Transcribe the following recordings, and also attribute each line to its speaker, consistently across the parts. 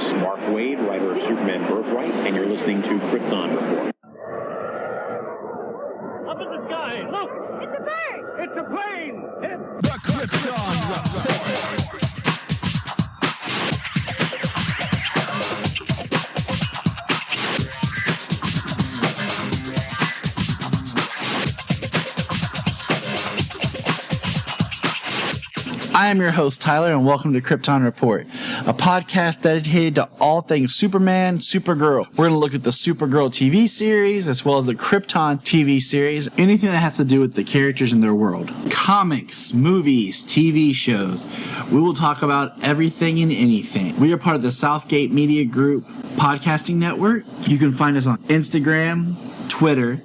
Speaker 1: This is Mark Waid, writer of Superman Birthright, and you're listening to Krypton Report.
Speaker 2: Up in the sky, look! It's a bird! It's a plane! It's
Speaker 3: The Krypton Report.
Speaker 4: I am your host, Tyler, and welcome to Krypton Report, a podcast dedicated to all things Superman, Supergirl. We're going to look at the Supergirl TV series, as well as the Krypton TV series, anything that has to do with the characters in their world. Comics, movies, TV shows. We will talk about everything and anything. We are part of the Southgate Media Group podcasting network. You can find us on Instagram, Twitter,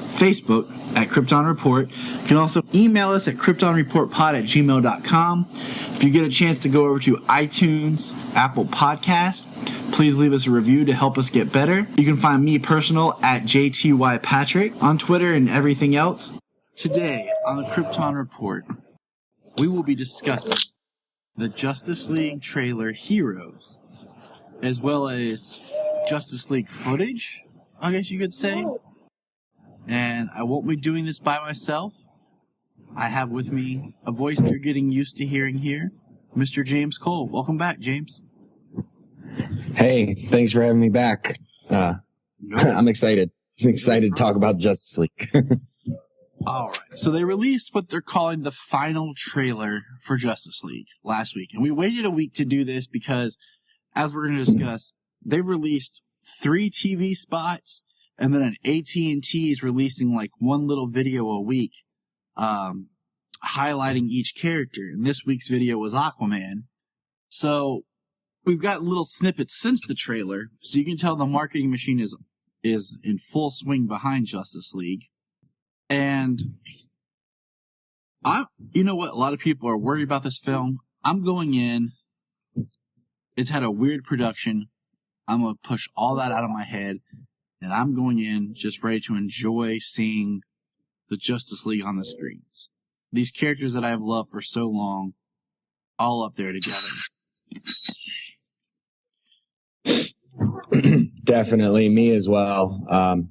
Speaker 4: Facebook at Krypton Report. You can also email us at kryptonreportpod@gmail.com. If you get a chance to go over to iTunes, Apple Podcast, please leave us a review to help us get better. You can find me personal at JTYPatrick on Twitter and everything else. Today on the Krypton Report, we will be discussing the Justice League trailer Heroes, as well as Justice League footage, I guess you could say. And I won't be doing this by myself. I have with me a voice that you're getting used to hearing here, Mr. James Cole. Welcome back, James.
Speaker 5: Hey, thanks for having me back. I'm excited. I'm excited to talk about Justice League.
Speaker 4: All right. So they released what they're calling the final trailer for Justice League last week. And we waited a week to do this because, as we're going to discuss, they've released 3 TV spots. And then AT&T is releasing like one little video a week, highlighting each character. And this week's video was Aquaman. So we've got little snippets since the trailer, so you can tell the marketing machine is in full swing behind Justice League. And you know what? A lot of people are worried about this film. I'm going in. It's had a weird production. I'm going to push all that out of my head. And I'm going in just ready to enjoy seeing the Justice League on the screens. These characters that I've loved for so long, all up there together.
Speaker 5: Definitely, me as well.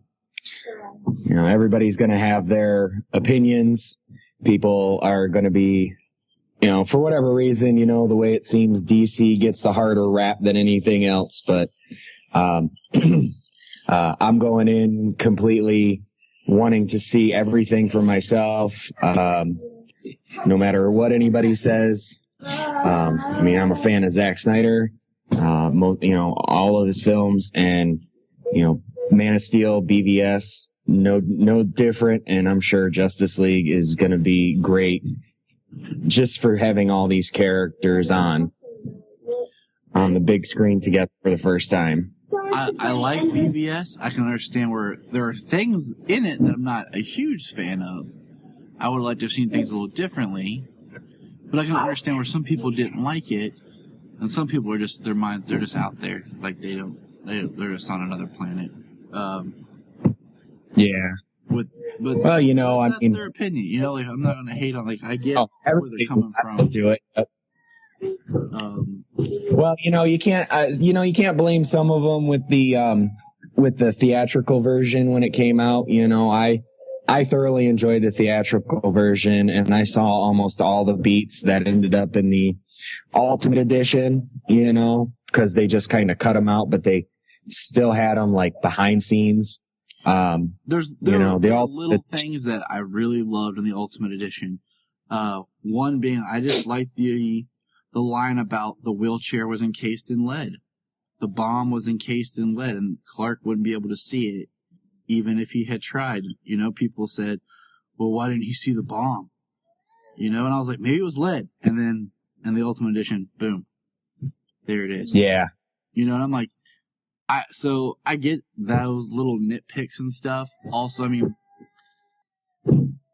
Speaker 5: Everybody's going to have their opinions. People are going to be, for whatever reason, the way it seems DC gets the harder rap than anything else. But I'm going in completely wanting to see everything for myself, no matter what anybody says. I'm a fan of Zack Snyder, all of his films, and, Man of Steel, BVS, no different. And I'm sure Justice League is going to be great just for having all these characters on the big screen together for the first time.
Speaker 4: I like BVS. I can understand where there are things in it that I'm not a huge fan of. I would like to have seen things a little differently, but I can understand where some people didn't like it, and some people are just, their minds, they're just out there. Like they're just on another planet.
Speaker 5: Yeah.
Speaker 4: But
Speaker 5: well,
Speaker 4: that's their opinion. I'm not going to hate on, I get where they're coming from.
Speaker 5: To it. Well, you can't blame some of them with the theatrical version when it came out. I thoroughly enjoyed the theatrical version, and I saw almost all the beats that ended up in the Ultimate Edition, because they just kind of cut them out, but they still had them behind scenes.
Speaker 4: There were little things that I really loved in the Ultimate Edition. One being, I just liked the line about the wheelchair was encased in lead. The bomb was encased in lead, and Clark wouldn't be able to see it, even if he had tried. People said, well, why didn't he see the bomb? And I was like, maybe it was lead. And then in the Ultimate Edition, boom, there it is.
Speaker 5: Yeah.
Speaker 4: And I'm like, so I get those little nitpicks and stuff. Also,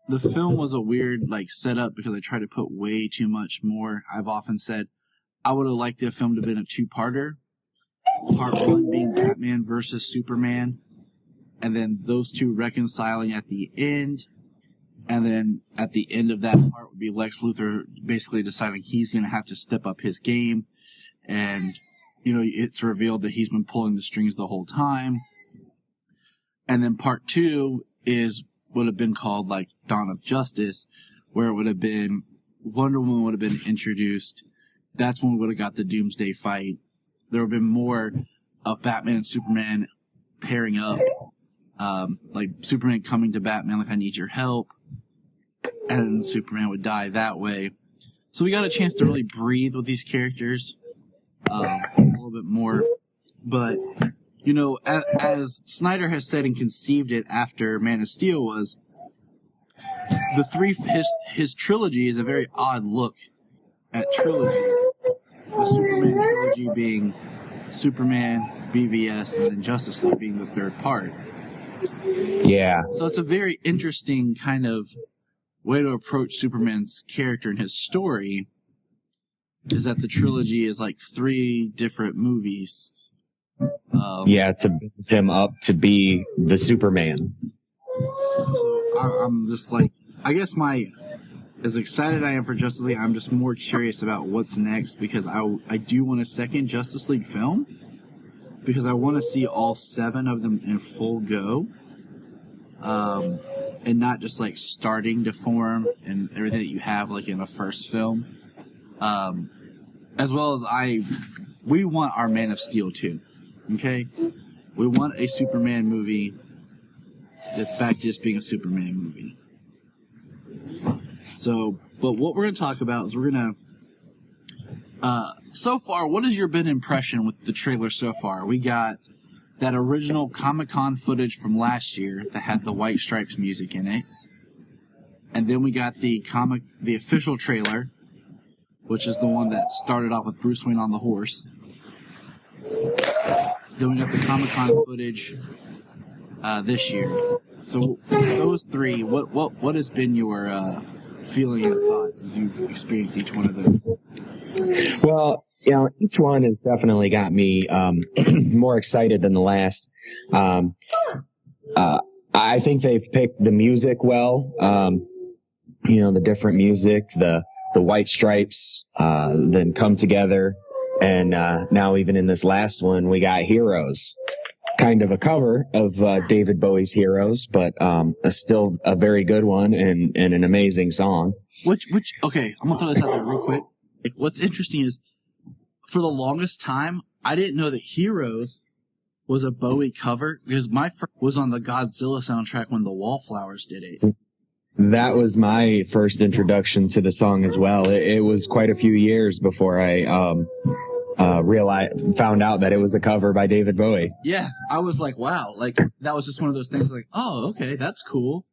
Speaker 4: the film was a weird setup because I tried to put way too much more. I've often said I would have liked the film to have been a 2-parter. Part 1 being Batman versus Superman, and then those two reconciling at the end, and then at the end of that part would be Lex Luthor basically deciding he's going to have to step up his game and it's revealed that he's been pulling the strings the whole time. And then part 2 would have been called like Dawn of Justice, where it would have been Wonder Woman would have been introduced. That's when we would have got the Doomsday fight. There would have been more of Batman and Superman pairing up, like Superman coming to Batman like, I need your help, and Superman would die that way. So we got a chance to really breathe with these characters a little bit more. But, as Snyder has said and conceived it after Man of Steel was, his trilogy is a very odd look at trilogies. The Superman trilogy being Superman, BVS, and then Justice League being the third part.
Speaker 5: Yeah.
Speaker 4: So it's a very interesting kind of way to approach Superman's character and his story, is that the trilogy is like 3 different movies. To build him up to be the Superman. So I'm just like, I guess as excited I am for Justice League, I'm just more curious about what's next, because I do want a second Justice League film, because I want to see all 7 of them in full go, and not just like starting to form and everything that you have like in a first film, as well as we want our Man of Steel too. Okay, we want a Superman movie that's back to just being a Superman movie. So, but what we're going to talk about is we're going to, so far, what has your been impression with the trailer so far? We got that original Comic-Con footage from last year that had the White Stripes music in it. And then we got the official trailer, which is the one that started off with Bruce Wayne on the horse. Then we got the Comic-Con footage this year. So those 3, what has been your feeling and thoughts as you've experienced each one of those?
Speaker 5: Well, each one has definitely got me more excited than the last. I think they've picked the music well. The different music, the White Stripes, then come together. And now even in this last one, we got Heroes. Kind of a cover of David Bowie's Heroes, but still a very good one and an amazing song.
Speaker 4: Okay, I'm going to throw this out there real quick. Like, what's interesting is, for the longest time, I didn't know that Heroes was a Bowie cover, because my first was on the Godzilla soundtrack when the Wallflowers did it.
Speaker 5: That was my first introduction to the song as well. It was quite a few years before I found out that it was a cover by David Bowie.
Speaker 4: Yeah, I was like, wow, like that was just one of those things. Like, oh, okay, that's cool.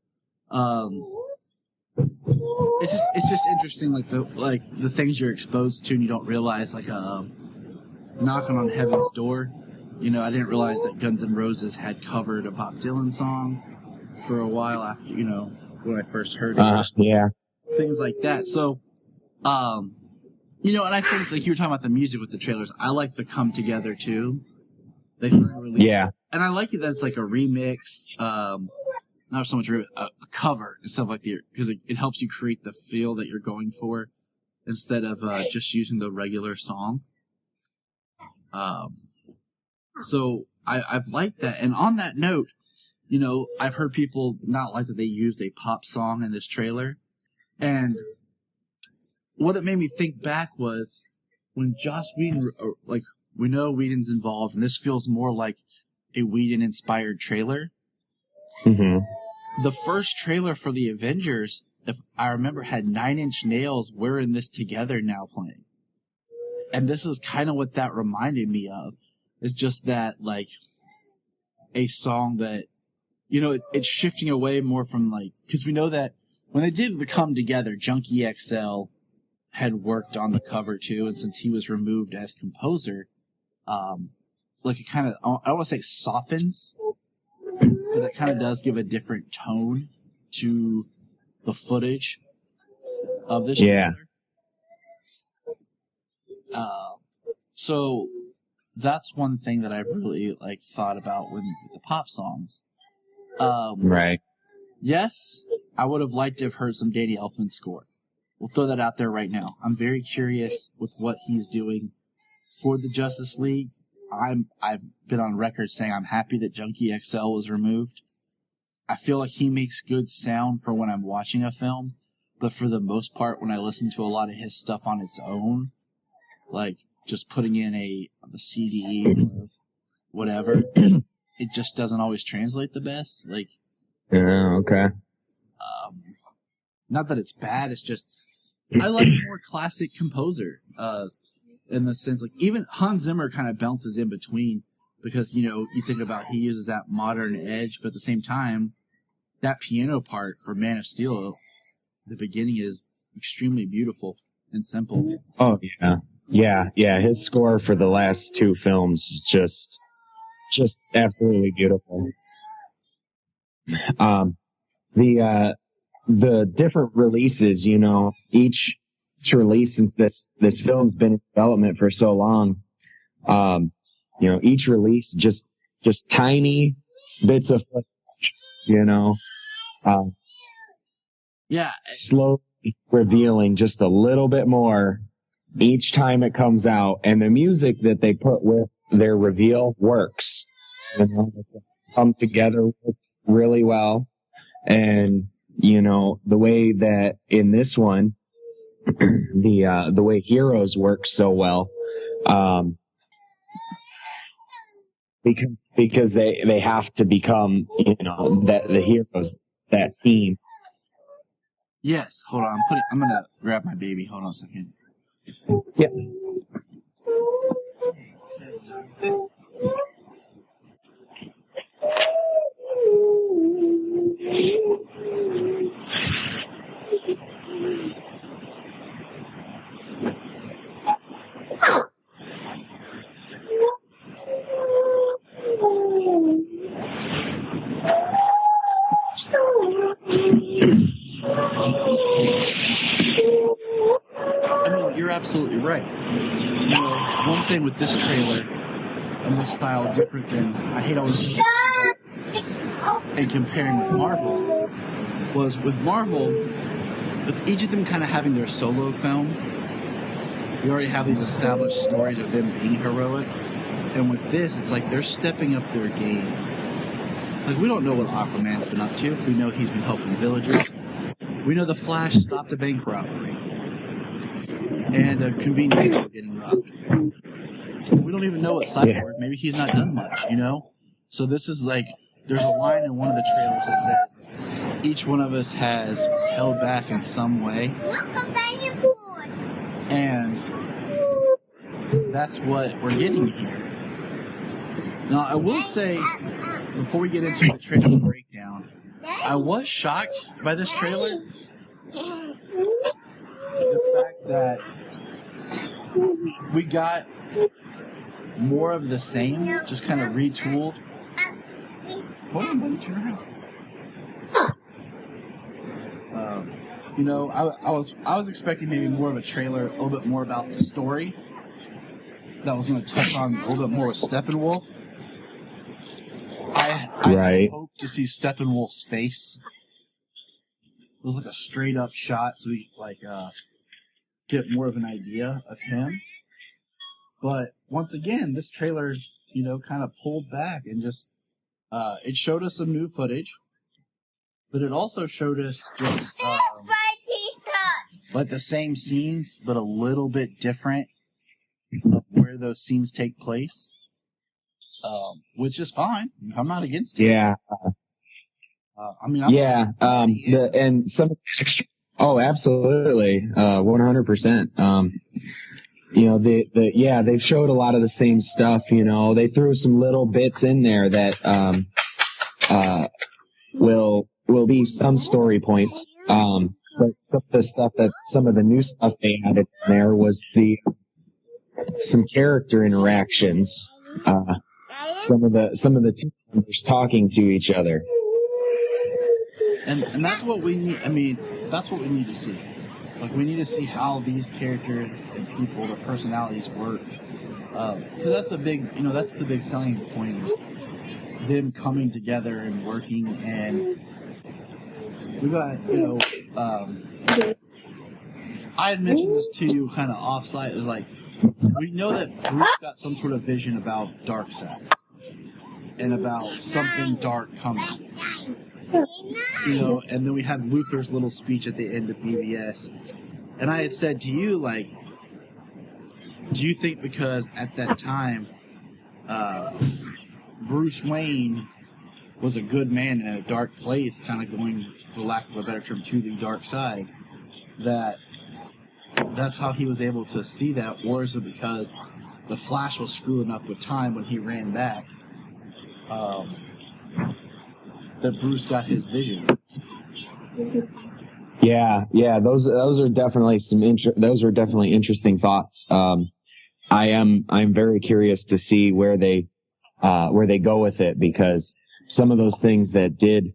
Speaker 4: It's just interesting, like the things you're exposed to and you don't realize, like Knocking on Heaven's Door. I didn't realize that Guns N' Roses had covered a Bob Dylan song for a while after, when I first heard it.
Speaker 5: Yeah.
Speaker 4: Things like that. So, and I think, like you were talking about the music with the trailers, I like the come together too. They finally released it. And I like it that it's like a remix, not so much a cover and stuff like that, because it helps you create the feel that you're going for instead of just using the regular song. So I've liked that. And on that note, I've heard people not like that they used a pop song in this trailer. And what it made me think back was when Joss Whedon, like, we know Whedon's involved, and this feels more like a Whedon-inspired trailer.
Speaker 5: Mm-hmm.
Speaker 4: The first trailer for the Avengers, if I remember, had 9 Inch Nails' We're in This Together Now playing. And this is kind of what that reminded me of. It's just that, like, a song that, it's shifting away more from, like, because we know that when they did the Come Together, Junkie XL had worked on the cover too, and since he was removed as composer, like, it kind of, I don't want to say softens, but it kind of does give a different tone to the footage of this trailer. So that's one thing that I've really thought about with the pop songs.
Speaker 5: Right.
Speaker 4: Yes, I would have liked to have heard some Danny Elfman score. We'll throw that out there right now. I'm very curious with what he's doing for the Justice League, I've been on record saying I'm happy that Junkie XL was removed. I feel like he makes good sound for when I'm watching a film, but for the most part, when I listen to a lot of his stuff on its own, like just putting in a CD or whatever, it just doesn't always translate the best. Like,
Speaker 5: okay.
Speaker 4: Not that it's bad, it's just I like a more classic composer. In the sense, like, even Hans Zimmer kind of bounces in between because, you know, you think about he uses that modern edge, but at the same time, that piano part for Man of Steel, the beginning is extremely beautiful and simple.
Speaker 5: Oh, yeah. Yeah. His score for the last two films is just absolutely beautiful. The different releases, you know, each release since this film's been in development for so long, you know, each release just tiny bits of footage, you know, slowly revealing just a little bit more each time it comes out, and the music that they put with their reveal works. You know, it's come together really well, and you know the way that in this one, the way Heroes work so well, because they have to become, you know, that the heroes, that theme.
Speaker 4: Yes, hold on. I'm gonna grab my baby. Hold on a second.
Speaker 5: Yeah.
Speaker 4: You're absolutely right. You know, one thing with this trailer and this style different than I hate always and comparing with Marvel was with Marvel, with each of them kind of having their solo film, you already have these established stories of them being heroic, and with this, it's like they're stepping up their game. Like, we don't know what Aquaman's been up to. We know he's been helping villagers. We know the Flash stopped a bank robbery. And a convenience store getting robbed. We don't even know what Cyborg. Maybe he's not done much, you know? So this is like, there's a line in one of the trailers that says, each one of us has held back in some way. And that's what we're getting here. Now, I will say, before we get into the trailer breakdown, I was shocked by this trailer. The fact that we got more of the same, just kind of retooled. Hold on, buddy, turn around. You know, I was expecting maybe more of a trailer, a little bit more about the story. That was going to touch on a little bit more with Steppenwolf. I hope to see Steppenwolf's face. It was like a straight up shot, so we get more of an idea of him. But once again, this trailer, you know, kind of pulled back and just it showed us some new footage, but it also showed us just like the same scenes, but a little bit different of where those scenes take place, which is fine. I'm not against it.
Speaker 5: Yeah. And some of the extra. Oh, absolutely. 100%. You know, they've showed a lot of the same stuff, you know, they threw some little bits in there that, will be some story points. But some of the new stuff they added in there was some character interactions, some of the team members talking to each other.
Speaker 4: And that's what we need. I mean, that's what we need to see. Like, we need to see how these characters and people, their personalities work. Because that's that's the big selling point, is them coming together and working. And we got, I had mentioned this to you kind of off-site. It was like, we know that Bruce got some sort of vision about Darkseid and about something dark coming. You know, and then we had Luthor's little speech at the end of BVS. And I had said to you, like, do you think because at that time, Bruce Wayne was a good man in a dark place, kind of going, for lack of a better term, to the dark side, that's how he was able to see that? Or is it because the Flash was screwing up with time when he ran back, that Bruce got his vision?
Speaker 5: Yeah, those are definitely those are definitely interesting thoughts. I'm very curious to see where they go with it, because some of those things that did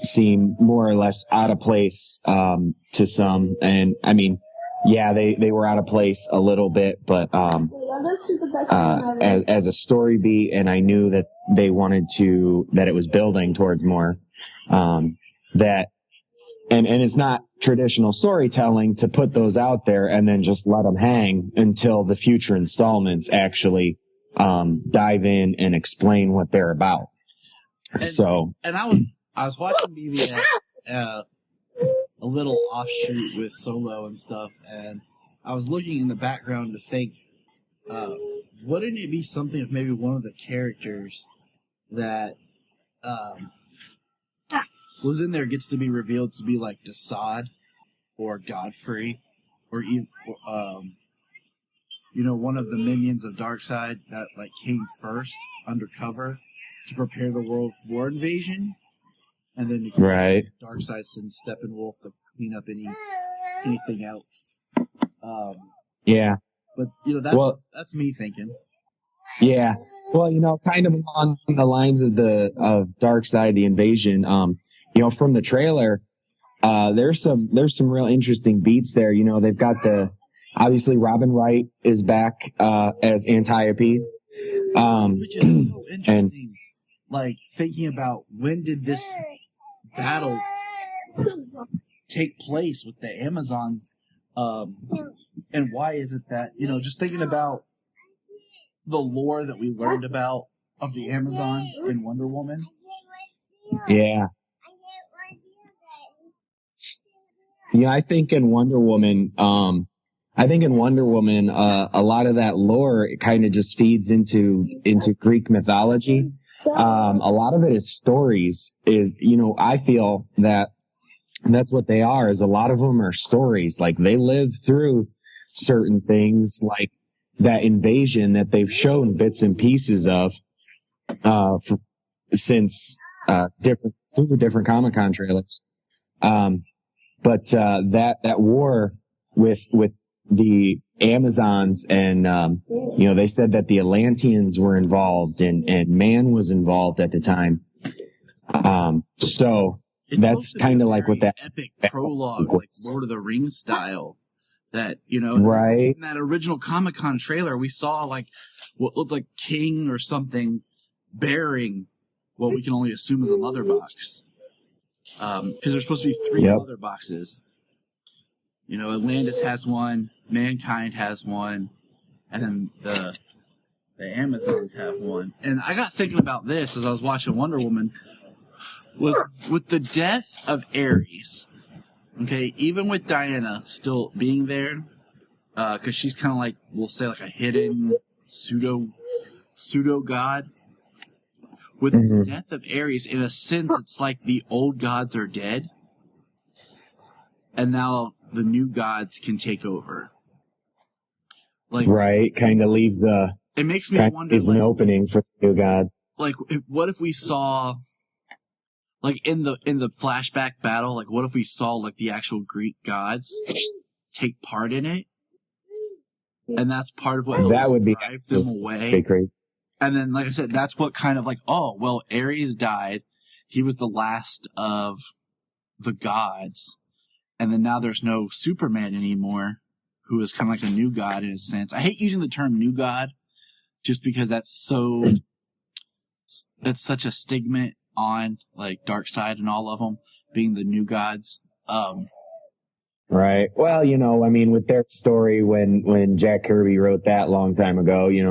Speaker 5: seem more or less out of place to some, and I mean, yeah, they were out of place a little bit, but as a story beat, and I knew that they wanted that it was building towards more, that. And it's not traditional storytelling to put those out there and then just let them hang until the future installments actually dive in and explain what they're about.
Speaker 4: And I was watching BVS, a little offshoot with Solo and stuff, and I was looking in the background to think, wouldn't it be something if maybe one of the characters that was in there gets to be revealed to be like Desaad or Godfrey or even, one of the minions of Darkseid that like came first undercover to prepare the world for invasion, and then
Speaker 5: right.
Speaker 4: Darkseid sends Steppenwolf to clean up anything else.
Speaker 5: Yeah,
Speaker 4: but that's me thinking.
Speaker 5: Yeah, well, kind of along the lines of Darkseid, the invasion. From the trailer, there's some real interesting beats there. They've got obviously Robin Wright is back as Antiope,
Speaker 4: which is so interesting. Like thinking about when did this battle take place with the Amazons, and why is it that just thinking about the lore that we learned about of the Amazons in Wonder Woman.
Speaker 5: Yeah. Yeah, I think in Wonder Woman, a lot of that lore kind of just feeds into Greek mythology. A lot of it is stories. I feel that that's what they are. Is a lot of them are stories. Like they live through certain things, like that invasion that they've shown bits and pieces of since different Comic-Con trailers. But that war with the Amazons and they said that the Atlanteans were involved and man was involved at the time. So
Speaker 4: it's
Speaker 5: that's kind of like what that
Speaker 4: epic prologue, like Lord of the Rings style. That
Speaker 5: right.
Speaker 4: In that original Comic-Con trailer, we saw like what looked like King or something bearing what we can only assume is a mother box. Because there's supposed to be 3 mother boxes. Atlantis has one, Mankind has one, and then the Amazons have one. And I got thinking about this as I was watching Wonder Woman, was with the death of Ares, okay, even with Diana still being there, because she's kind of like, we'll say like a hidden pseudo god. With the death of Ares, in a sense, it's like the old gods are dead, and now the new gods can take over. Like,
Speaker 5: right, kind of leaves
Speaker 4: it makes me wonder.
Speaker 5: Leaves an opening for the new gods.
Speaker 4: Like, what if we saw, like in the flashback battle, like what if we saw like the actual Greek gods take part in it, and that's part of what
Speaker 5: that would
Speaker 4: drive them away.
Speaker 5: Crazy.
Speaker 4: And then, like I said, that's what kind of like, Ares died. He was the last of the gods. And then now there's no Superman anymore, who is kind of like a new god in a sense. I hate using the term new god just because that's such a stigma on like Darkseid and all of them being the new gods.
Speaker 5: Right. Well, I mean, with their story, when Jack Kirby wrote that long time ago, it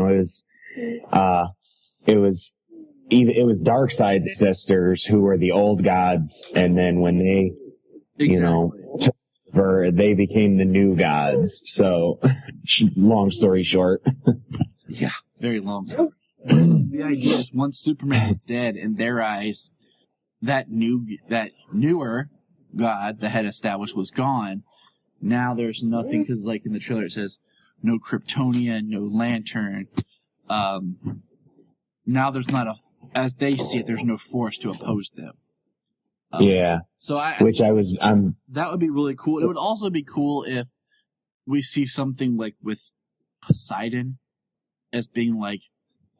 Speaker 5: was Darkseid's sisters who were the old gods, and then when they, took over, they became the new gods. So, long story short.
Speaker 4: Yeah, very long story. The idea is once Superman was dead, in their eyes, that newer god that had established was gone. Now there's nothing, because like in the trailer it says, no Kryptonian, no Lantern. Now there's not as they see it, there's no force to oppose them.
Speaker 5: Yeah.
Speaker 4: So that would be really cool. It would also be cool if we see something like with Poseidon as being like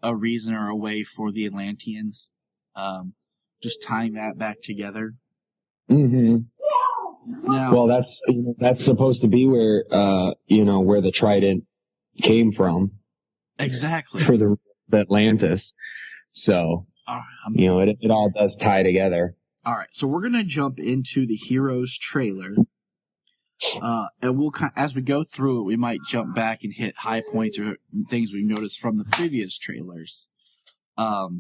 Speaker 4: a reason or a way for the Atlanteans, just tying that back together.
Speaker 5: Mm-hmm.
Speaker 4: Now,
Speaker 5: well, that's supposed to be where where the trident came from.
Speaker 4: Exactly.
Speaker 5: For the Atlantis. So, it all does tie together.
Speaker 4: All right, so we're gonna jump into the Heroes trailer, and we'll as we go through it, we might jump back and hit high points or things we've noticed from the previous trailers. Because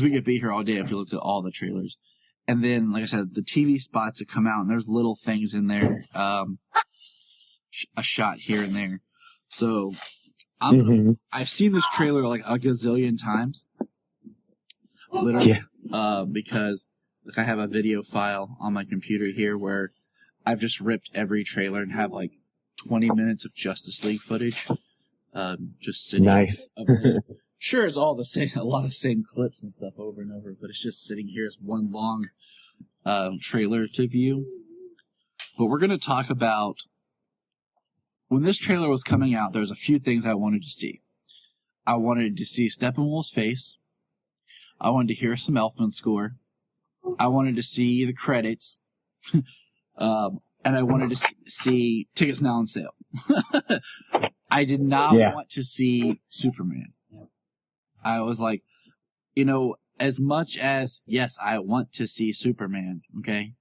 Speaker 4: we could be here all day if we looked at all the trailers. And then, like I said, the TV spots that come out, and there's little things in there, a shot here and there. So, I've seen this trailer like a gazillion times, literally, because like I have a video file on my computer here where I've just ripped every trailer and have like 20 minutes of Justice League footage, just sitting.
Speaker 5: Nice.
Speaker 4: Sure, it's all the same, a lot of same clips and stuff over and over, but it's just sitting here as one long trailer to view. But we're going to talk about, when this trailer was coming out, there's a few things I wanted to see. I wanted to see Steppenwolf's face. I wanted to hear some Elfman score. I wanted to see the credits. And I wanted to see tickets now on sale. I did not want to see Superman. I was like, as much as, yes, I want to see Superman, okay?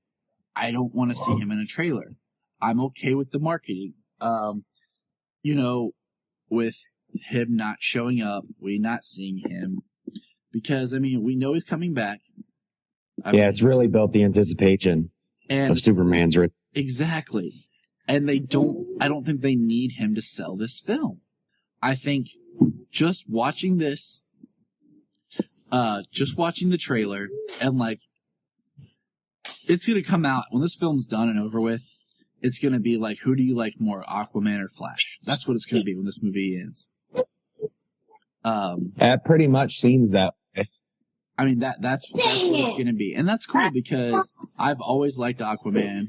Speaker 4: I don't want to see him in a trailer. I'm okay with the marketing. With him not showing up, we not seeing him. Because, we know he's coming back.
Speaker 5: It's really built the anticipation of Superman's return.
Speaker 4: Exactly. And I don't think they need him to sell this film. I think just watching this, just watching the trailer, and like, it's going to come out, when this film's done and over with, it's going to be like, who do you like more, Aquaman or Flash? That's what it's going to be when this movie ends.
Speaker 5: That pretty much seems that way.
Speaker 4: That's what it's going to be. And that's cool because I've always liked Aquaman,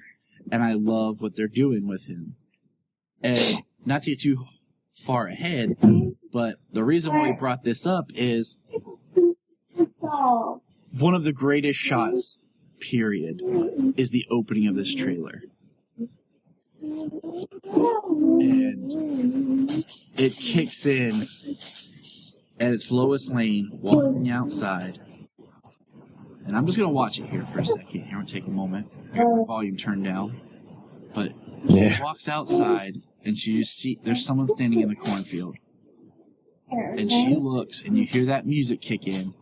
Speaker 4: and I love what they're doing with him. And not to get too far ahead, but the reason why we brought this up is one of the greatest shots, period, is the opening of this trailer. And it kicks in at its lowest lane, walking outside. And I'm just going to watch it here for a second. Here, I'll take a moment. I got my volume turned down. But she walks outside, and she just there's someone standing in the cornfield. And she looks, and you hear that music kick in.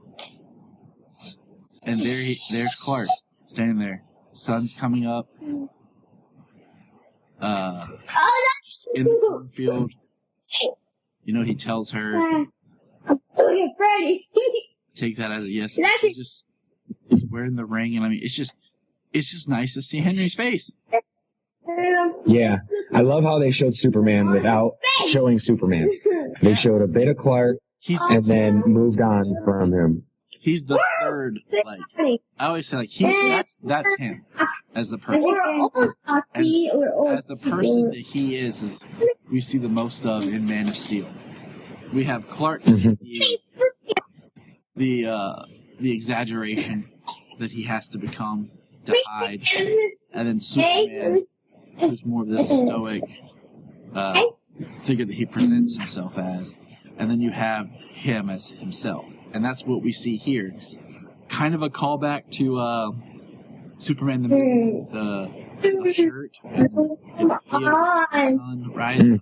Speaker 4: And there's Clark, standing there. Sun's coming up. Just in the cornfield. He tells her.
Speaker 2: I'm so Freddy.
Speaker 4: Take that as a yes. She's just wearing the ring, and it's just nice to see Henry's face.
Speaker 5: Yeah, I love how they showed Superman without showing Superman. They showed a bit of Clark, and then moved on from him.
Speaker 4: He's the third, I always say, that's him, as the person. And as the person that he is we see the most of in Man of Steel. We have Clark, the exaggeration that he has to become to hide, and then Superman, who's more of this stoic figure that he presents himself as, and then you have him as himself, and that's what we see here. Kind of a callback to Superman the movie with the shirt in the field, the sun, right?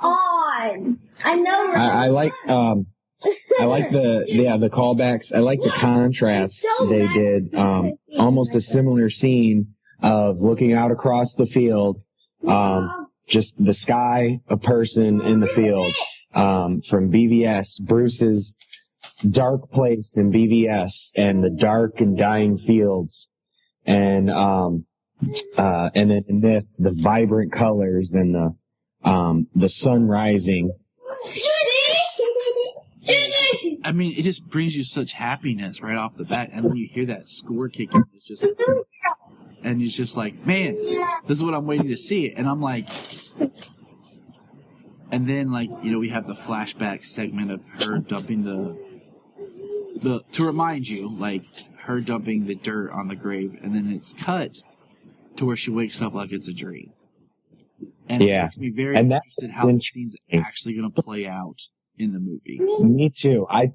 Speaker 6: On. I know.
Speaker 5: I like the callbacks. I like the contrast they did. Almost a similar scene of looking out across the field, just the sky, a person in the field, from BVS, Bruce's dark place in BVS, and the dark and dying fields, and then in this, the vibrant colors and the sun rising.
Speaker 4: I mean, it just brings you such happiness right off the bat, and when you hear that score kicking, it's just, and it's just like, man, this is what I'm waiting to see. And I'm like, and then like, we have the flashback segment of her dumping to remind you, like, her dumping the dirt on the grave, and then it's cut to where she wakes up like it's a dream. And it makes me very interested how the scene's actually going to play out in the movie.
Speaker 5: Me too. I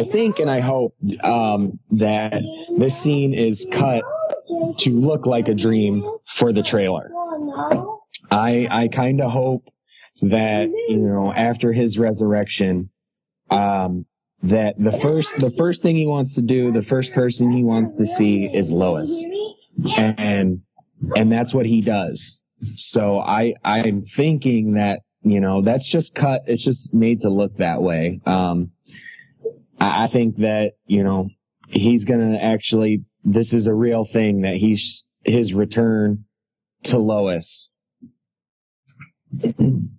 Speaker 5: think and I hope that this scene is cut to look like a dream for the trailer. I kind of hope that after his resurrection, that the first thing he wants to do, the first person he wants to see is Lois, and that's what he does. So I'm thinking that that's just cut. It's just made to look that way. I think that he's gonna actually. This is a real thing that his return to Lois.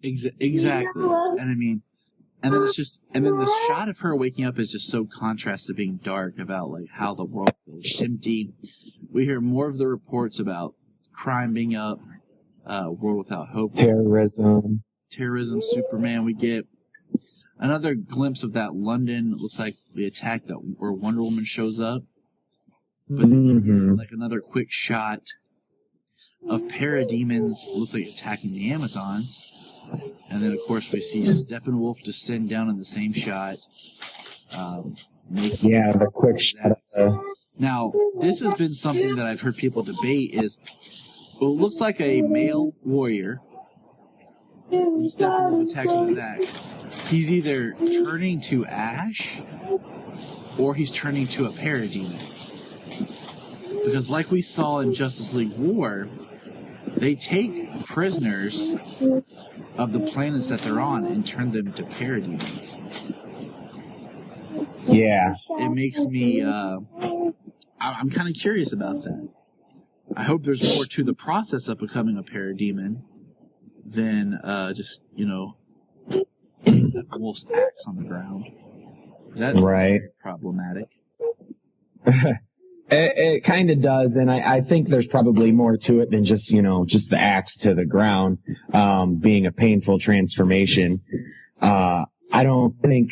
Speaker 4: Exactly, and I mean. And then the shot of her waking up is just so contrast to being dark about like how the world feels empty. We hear more of the reports about crime being up, world without hope,
Speaker 5: terrorism,
Speaker 4: Superman. We get another glimpse of that London. It looks like the attack where Wonder Woman shows up, but like another quick shot of parademons. Looks like attacking the Amazons. And then, of course, we see Steppenwolf descend down in the same shot.
Speaker 5: The quick shot.
Speaker 4: Now, this has been something that I've heard people debate is, it looks like a male warrior. When Steppenwolf attacks with that, he's either turning to ash or he's turning to a parademon. Because like we saw in Justice League War, they take prisoners of the planets that they're on and turn them to parademons. So it makes me, I'm kind of curious about that. I hope there's more to the process of becoming a parademon than just, that wolf's axe on the ground. That's very problematic.
Speaker 5: It kind of does, and I think there's probably more to it than just the axe to the ground, being a painful transformation. I think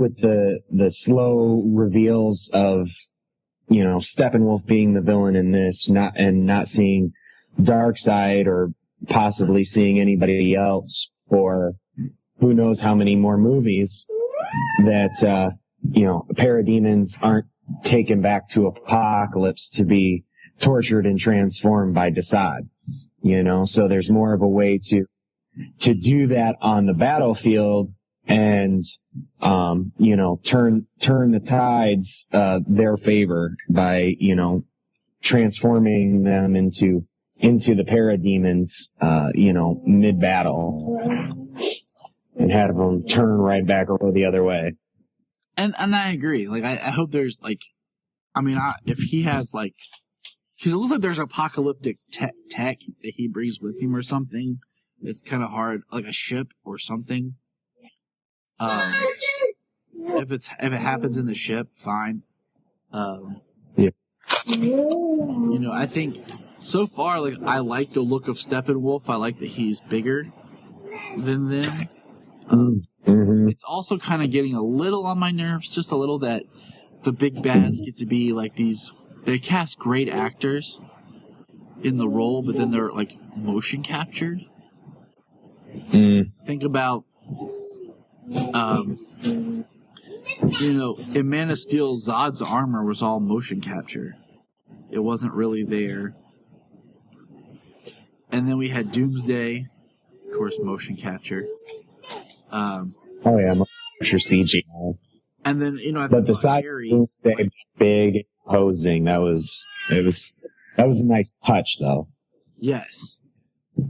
Speaker 5: with the slow reveals of, Steppenwolf being the villain in this, not seeing Darkseid or possibly seeing anybody else for who knows how many more movies, that, parademons aren't taken back to Apocalypse to be tortured and transformed by Desaad, so there's more of a way to do that on the battlefield and, turn the tides, their favor by, transforming them into the parademons, mid-battle and have them turn right back over the other way.
Speaker 4: And I agree. Like, I hope there's, like, if he has, like, because it looks like there's apocalyptic tech that he brings with him or something. It's kind of hard, like a ship or something. If it happens in the ship, fine. I think so far, like, I like the look of Steppenwolf. I like that he's bigger than them. It's also kind of getting a little on my nerves, just a little, that the big bads get to be like these. They cast great actors in the role, but then they're like motion captured. Think about, in Man of Steel, Zod's armor was all motion capture. It wasn't really there. And then we had Doomsday, of course, motion capture.
Speaker 5: Oh yeah, motion CGI.
Speaker 4: And then I
Speaker 5: But
Speaker 4: think
Speaker 5: the side
Speaker 4: Ares,
Speaker 5: big posing, that was a nice touch though.
Speaker 4: Yes.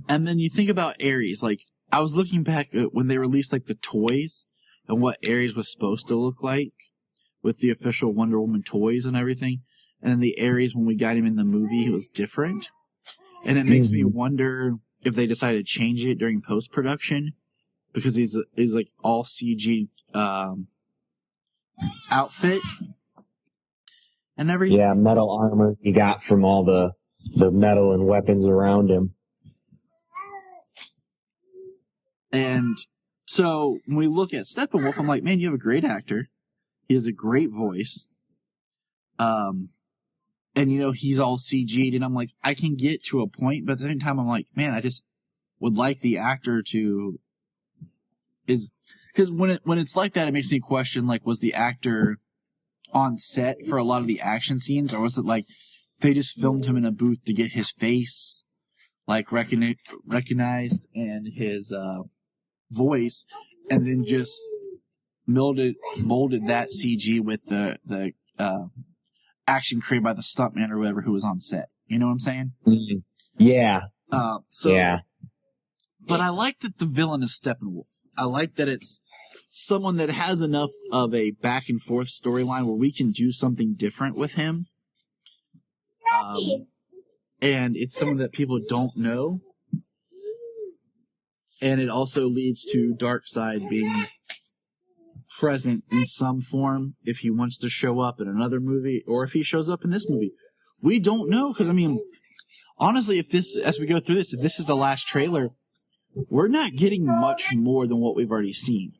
Speaker 4: And then you think about Ares, like I was looking back at when they released like the toys and what Ares was supposed to look like with the official Wonder Woman toys and everything. And then the Ares when we got him in the movie, he was different. And it makes me wonder if they decided to change it during post-production because he's like all CG outfit and everything.
Speaker 5: Yeah, metal armor he got from all the metal and weapons around him.
Speaker 4: And so when we look at Steppenwolf, I'm like, man, you have a great actor. He has a great voice. And he's all CG'd, and I'm like, I can get to a point, but at the same time, I'm like, man, I just would like the actor to because when it's like that, it makes me question, like, was the actor on set for a lot of the action scenes, or was it like they just filmed him in a booth to get his face like recognized and his voice, and then just molded that CG with the action created by the stuntman or whoever who was on set. You know what I'm saying?
Speaker 5: Mm-hmm. Yeah.
Speaker 4: Yeah. But I like that the villain is Steppenwolf. I like that it's someone that has enough of a back and forth storyline where we can do something different with him. And it's someone that people don't know. And it also leads to Darkseid being present in some form if he wants to show up in another movie or if he shows up in this movie. We don't know because, honestly, if we go through this, if this is the last trailer, we're not getting much more than what we've already seen.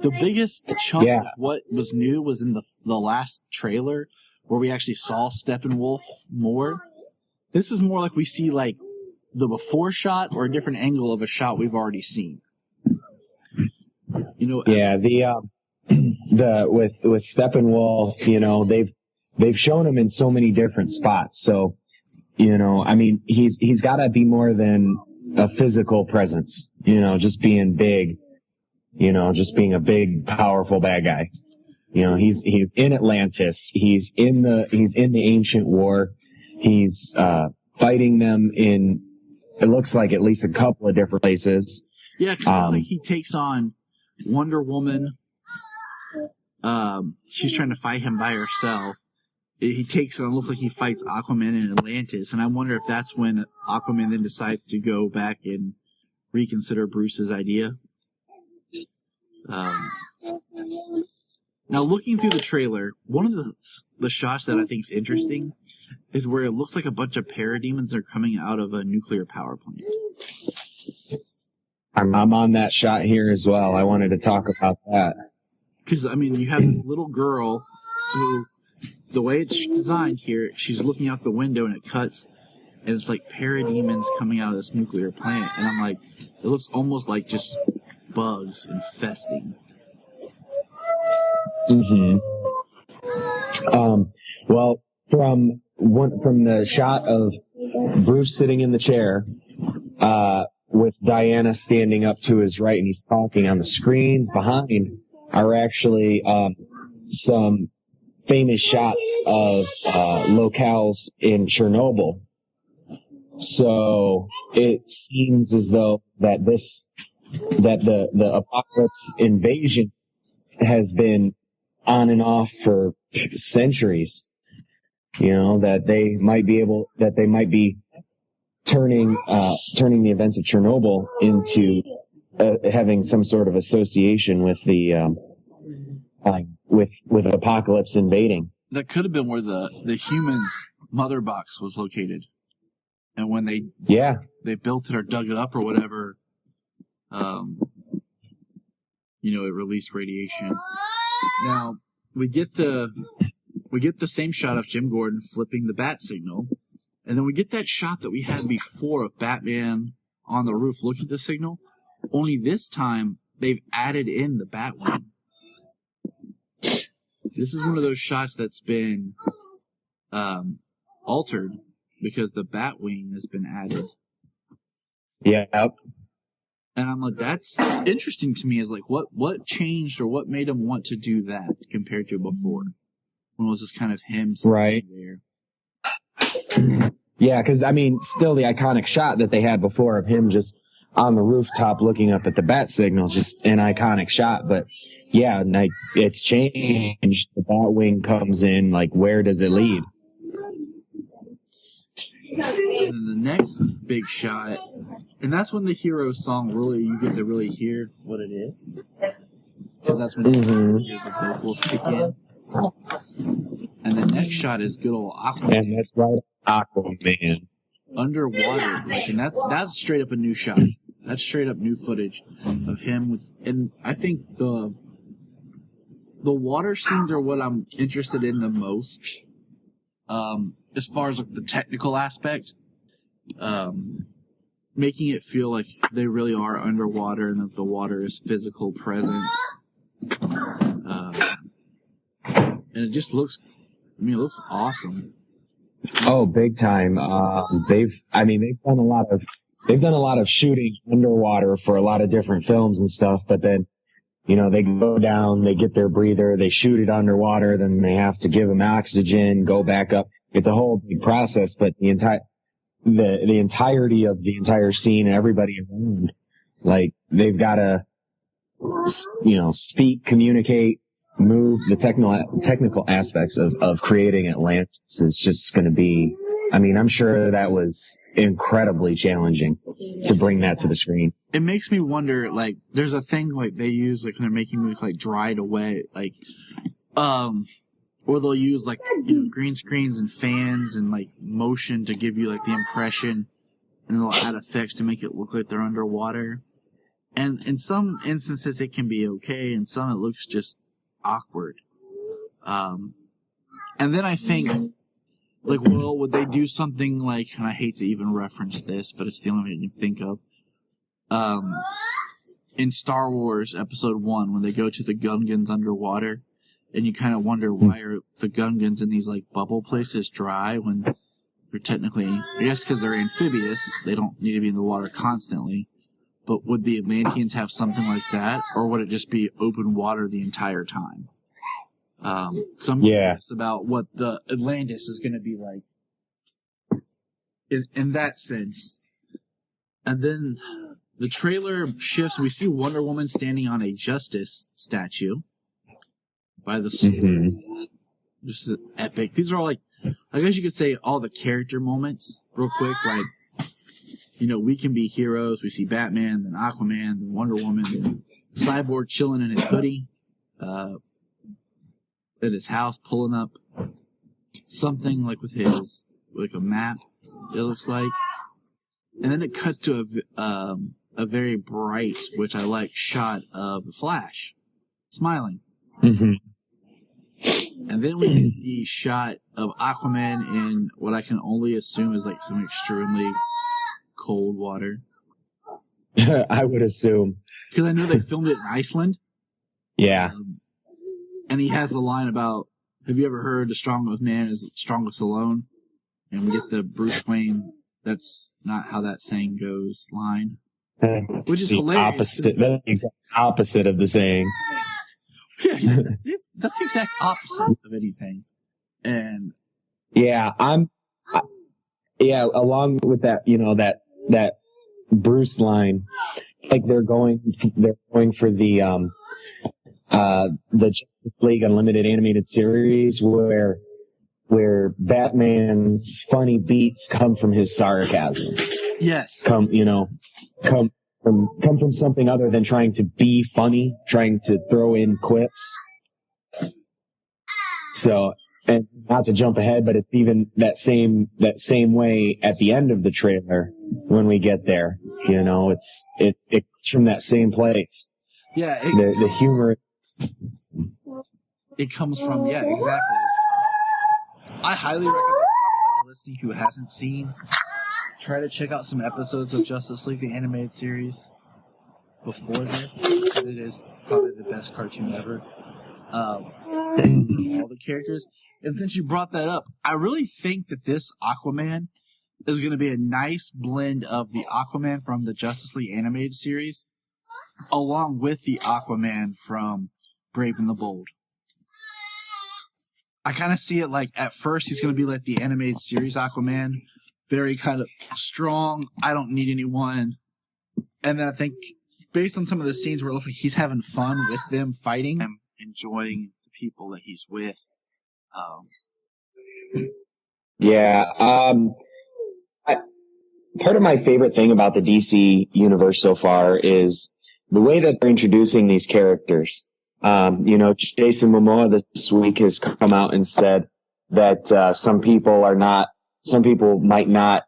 Speaker 4: The biggest chunk of what was new was in the last trailer where we actually saw Steppenwolf more. This is more like we see like the before shot or a different angle of a shot we've already seen.
Speaker 5: Yeah, with Steppenwolf, they've shown him in so many different spots. So, he's got to be more than a physical presence. Just being big. Just being a big, powerful bad guy. He's in Atlantis. He's in the ancient war. He's fighting them in. It looks like at least a couple of different places.
Speaker 4: Yeah, because it looks like he takes on Wonder Woman. She's trying to fight him by herself. Looks like he fights Aquaman in Atlantis, and I wonder if that's when Aquaman then decides to go back and reconsider Bruce's idea. Now, looking through the trailer, one of the shots that I think is interesting is where it looks like a bunch of parademons are coming out of a nuclear power plant.
Speaker 5: I'm on that shot here as well. I wanted to talk about that.
Speaker 4: Because, you have this little girl who, the way it's designed here, she's looking out the window and it cuts, and it's like parademons coming out of this nuclear plant. And I'm like, it looks almost like just bugs infesting.
Speaker 5: Mm-hmm. Well, from the shot of Bruce sitting in the chair, with Diana standing up to his right and he's talking, on the screens behind are actually some famous shots of locales in Chernobyl. So it seems as though that the apocalypse invasion has been on and off for centuries. That they might be turning the events of Chernobyl into having some sort of association with the with apocalypse invading.
Speaker 4: That could have been where the humans' mother box was located, and when they built it or dug it up or whatever, it released radiation. Now we get the same shot of Jim Gordon flipping the bat signal. And then we get that shot that we had before of Batman on the roof looking at the signal. Only this time, they've added in the Batwing. This is one of those shots that's been altered because the bat wing has been added.
Speaker 5: Yeah.
Speaker 4: And I'm like, that's interesting to me. Is like, what changed or what made him want to do that compared to before? When it was just kind of him
Speaker 5: Right.
Speaker 4: there.
Speaker 5: Yeah, because, I mean, still the iconic shot that they had before of him just on the rooftop looking up at the bat signal, just an iconic shot. But, yeah, like, it's changed. The bat wing comes in. Like, where does it lead?
Speaker 4: And then the next big shot, and that's when the hero song really, you get to really hear what it is. Because that's when you hear the vocals kick in. And the next shot is good old Aquaman.
Speaker 5: And that's right, Aquaman.
Speaker 4: Underwater. Like, and that's straight up a new shot. That's straight up new footage of him. And I think the water scenes are what I'm interested in the most. As far as like the technical aspect, making it feel like they really are underwater and that the water is physical presence. And it just looks, it looks awesome.
Speaker 5: Oh, big time. They've done a lot of shooting underwater for a lot of different films and stuff, but then, they go down, they get their breather, they shoot it underwater, then they have to give them oxygen, go back up. It's a whole big process, but the entirety of the entire scene and everybody around, like, they've got to, speak, communicate, move. The technical aspects of creating Atlantis is just going to be, I'm sure that was incredibly challenging to bring that to the screen.
Speaker 4: It makes me wonder, like, there's a thing, like, they use, like, when they're making movies, like, dry to wet, like, or they'll use, like, green screens and fans and, like, motion to give you, like, the impression, and they'll add effects to make it look like they're underwater. And in some instances, it can be okay, and some it looks just awkward. And then I think, like, well, would they do something like, and I hate to even reference this, but it's the only thing I can think of, in Star Wars Episode 1, when they go to the Gungans underwater, and you kind of wonder why are the Gungans in these, like, bubble places dry when they're technically, I guess because they're amphibious, they don't need to be in the water constantly. But would the Atlanteans have something like that, or would it just be open water the entire time? So I'm curious about what the Atlantis is going to be like in that sense. And then the trailer shifts. We see Wonder Woman standing on a Justice statue by the sword. Mm-hmm. Just epic. These are all, like, I guess you could say all the character moments real quick, like, we can be heroes. We see Batman, then Aquaman, then Wonder Woman, then Cyborg chilling in his hoodie, at his house, pulling up something like with his, like a map, it looks like. And then it cuts to a very bright, which I like, shot of the Flash, smiling. Mm-hmm. And then we get the shot of Aquaman in what I can only assume is like some extremely cold water.
Speaker 5: I would assume.
Speaker 4: Because I know they filmed it in Iceland.
Speaker 5: Yeah.
Speaker 4: And he has a line about, have you ever heard the strongest man is strongest alone? And we get the Bruce Wayne, that's not how that saying goes line. Which is hilarious.
Speaker 5: That's the exact opposite of the saying.
Speaker 4: Yeah, that's the exact opposite of anything. And
Speaker 5: yeah, along with that, that Bruce line, like they're going for the Justice League Unlimited animated series where Batman's funny beats come from his sarcasm.
Speaker 4: Yes.
Speaker 5: Come from something other than trying to be funny, trying to throw in quips. So, and not to jump ahead, but it's even that same way at the end of the trailer when we get there. It's from that same place.
Speaker 4: Yeah.
Speaker 5: The humor.
Speaker 4: It comes from, yeah, exactly. I highly recommend anybody listening who hasn't seen, try to check out some episodes of Justice League, the animated series, before this. It is probably the best cartoon ever. All the characters. And since you brought that up, I really think that this Aquaman is going to be a nice blend of the Aquaman from the Justice League animated series, along with the Aquaman from Brave and the Bold. I kind of see it like, at first he's going to be like the animated series Aquaman, very kind of strong, I don't need anyone. And then I think, based on some of the scenes where it looks like he's having fun with them fighting, and enjoying the people that he's with.
Speaker 5: Part of my favorite thing about the DC universe so far is the way that they're introducing these characters. Jason Momoa this week has come out and said that some people might not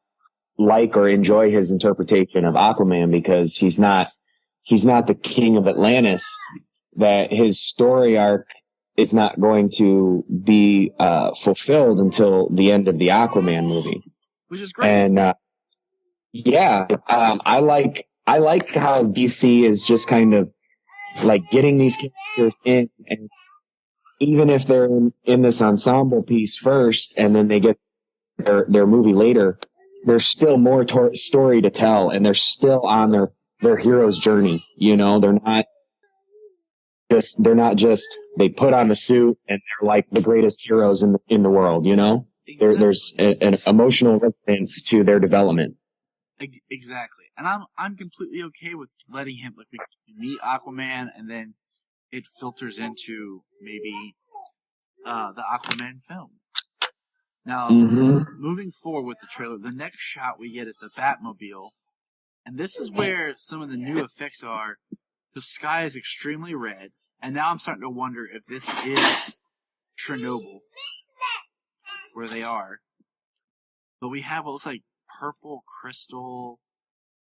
Speaker 5: like or enjoy his interpretation of Aquaman because he's not the king of Atlantis, that his story arc is not going to be fulfilled until the end of the Aquaman movie.
Speaker 4: Which is great.
Speaker 5: And I like how DC is just kind of like getting these characters in, and even if they're in this ensemble piece first and then they get their movie later, there's still more story to tell, and they're still on their hero's journey. They're not just they put on the suit and they're like the greatest heroes in the world.
Speaker 4: Exactly.
Speaker 5: There's an emotional resonance to their development.
Speaker 4: Exactly. And I'm completely okay with letting him, like, we meet Aquaman and then it filters into maybe the Aquaman film. Now, moving forward with the trailer, the next shot we get is the Batmobile. And this is where some of the new effects are. The sky is extremely red. And now I'm starting to wonder if this is Chernobyl, where they are. But we have what looks like purple crystal.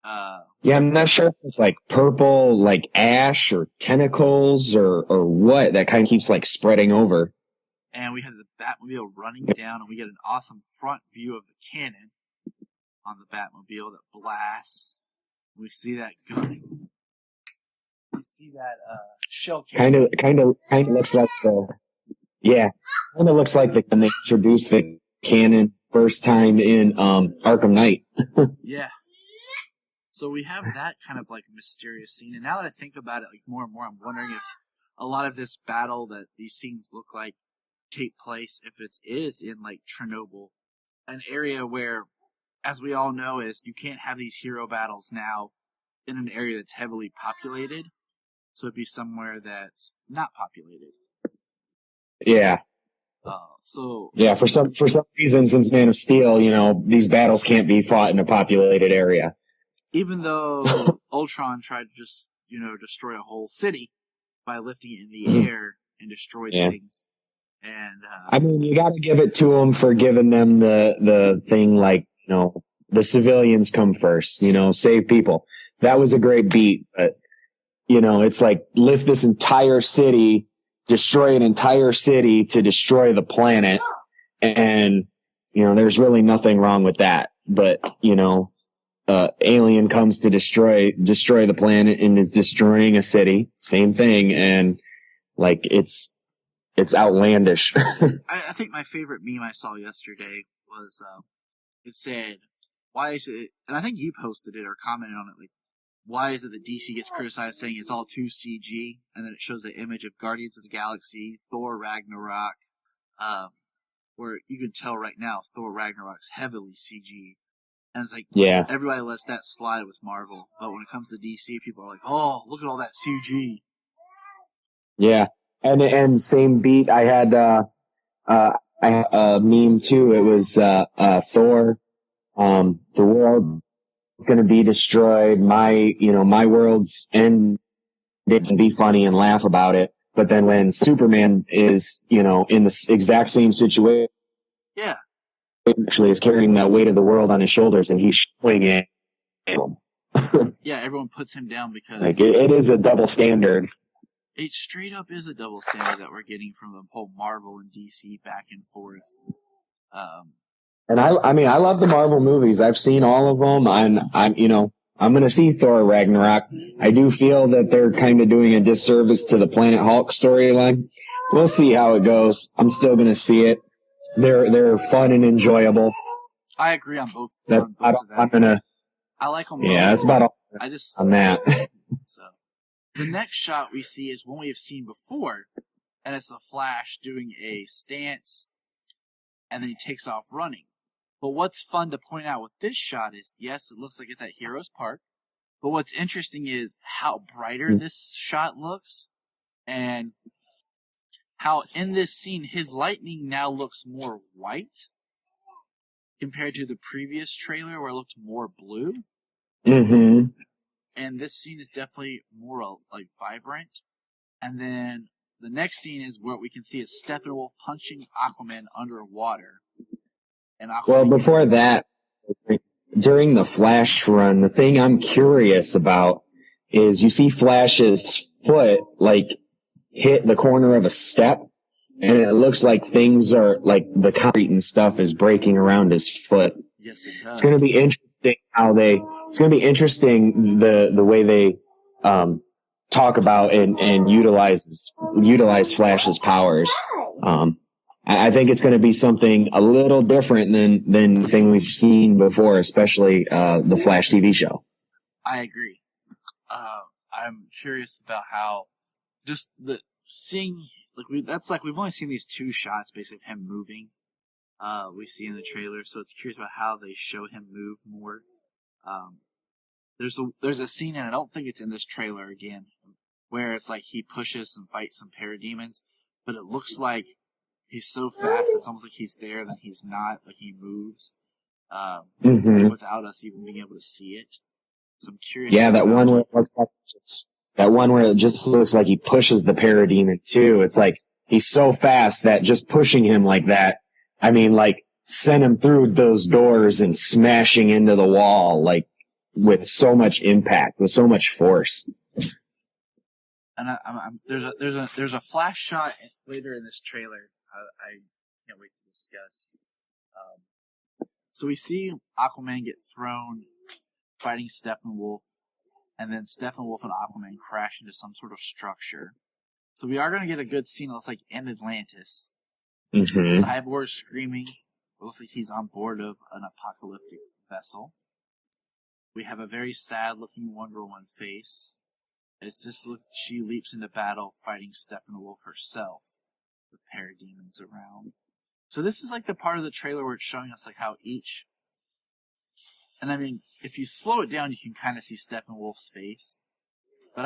Speaker 5: I'm not sure if it's like purple, like ash or tentacles or what that kind of keeps like spreading over.
Speaker 4: And we have the Batmobile running down, and we get an awesome front view of the cannon on the Batmobile that blasts. We see that gun. We see that shell casing.
Speaker 5: Kind of looks like looks like when they introduced the cannon first time in Arkham Knight.
Speaker 4: Yeah. So we have that kind of like mysterious scene, and now that I think about it like more and more, I'm wondering if a lot of this battle that these scenes look like take place, if it is in like Chernobyl, an area where, as we all know, is you can't have these hero battles now in an area that's heavily populated. So it'd be somewhere that's not populated.
Speaker 5: Yeah. For some reason, since Man of Steel, these battles can't be fought in a populated area.
Speaker 4: Even though Ultron tried to just, destroy a whole city by lifting it in the air and destroy things. And
Speaker 5: you got to give it to them for giving them the thing like, the civilians come first, save people. That was a great beat, but it's like lift this entire city, destroy an entire city to destroy the planet. And, there's really nothing wrong with that. But, alien comes to destroy the planet and is destroying a city. Same thing. And like, it's outlandish.
Speaker 4: I think my favorite meme I saw yesterday was, it said, why is it, and I think you posted it or commented on it, like, why is it that DC gets criticized saying it's all too CG? And then it shows the image of Guardians of the Galaxy, Thor Ragnarok, where you can tell right now Thor Ragnarok's heavily CG. And it's like, everybody lets that slide with Marvel. But when it comes to DC, people are like, oh, look at all that CG.
Speaker 5: Yeah. And same beat, I had a meme too. It was Thor, the world is going to be destroyed. My world's end. It be funny and laugh about it. But then when Superman is, in the exact same situation, actually is carrying that weight of the world on his shoulders, and he's showing it.
Speaker 4: Everyone puts him down because
Speaker 5: like it is a double standard.
Speaker 4: It straight up is a double standard that we're getting from the whole Marvel and DC back and forth.
Speaker 5: And I love the Marvel movies. I've seen all of them. I'm going to see Thor Ragnarok. I do feel that they're kind of doing a disservice to the Planet Hulk storyline. We'll see how it goes. I'm still going to see it. They're fun and enjoyable.
Speaker 4: I agree on both.
Speaker 5: That,
Speaker 4: On both of them.
Speaker 5: I'm going to,
Speaker 4: I like them both.
Speaker 5: yeah, that's about all
Speaker 4: I just
Speaker 5: on that.
Speaker 4: So the next shot we see is one we have seen before, and it's the Flash doing a stance, and then he takes off running. But what's fun to point out with this shot is, yes, it looks like it's at Heroes Park, but what's interesting is how brighter this shot looks, and how in this scene his lightning now looks more white compared to the previous trailer where it looked more blue.
Speaker 5: Mm-hmm.
Speaker 4: And this scene is definitely more like vibrant. And then the next scene is where we can see is Steppenwolf punching Aquaman underwater. And Aquaman
Speaker 5: Well, before that, during the Flash run, the thing I'm curious about is you see Flash's foot like hit the corner of a step, and it looks like things are like the concrete and stuff is breaking around his foot.
Speaker 4: Yes, it does.
Speaker 5: It's going to be interesting it's going to be interesting the way they talk about and utilize Flash's powers. I think it's going to be something a little different than the thing we've seen before, especially the Flash TV show.
Speaker 4: I agree. I'm curious about how just seeing we've only seen these two shots basically of him moving. We see in the trailer, so it's curious about how they show him move more. There's a scene, and I don't think it's in this trailer again, where it's like he pushes and fights some parademons, but it looks like he's so fast it's almost like he's there, then he's not, like he moves without us even being able to see it. So I'm curious.
Speaker 5: Yeah, that one where it looks like it just looks like he pushes the parademon too. It's like he's so fast that just pushing him like that, I mean, like, sent him through those doors and smashing into the wall, like, with so much impact, with so much force.
Speaker 4: And there's a Flash shot later in this trailer I can't wait to discuss. So we see Aquaman get thrown, fighting Steppenwolf, and then Steppenwolf and Aquaman crash into some sort of structure. So we are going to get a good scene, it looks like, in Atlantis.
Speaker 5: Mm-hmm.
Speaker 4: Cyborg screaming. It looks like he's on board of an apocalyptic vessel. We have a very sad-looking Wonder Woman face. She leaps into battle fighting Steppenwolf herself with parademons around. So this is like the part of the trailer where it's showing us like how each... And I mean, if you slow it down, you can kind of see Steppenwolf's face. But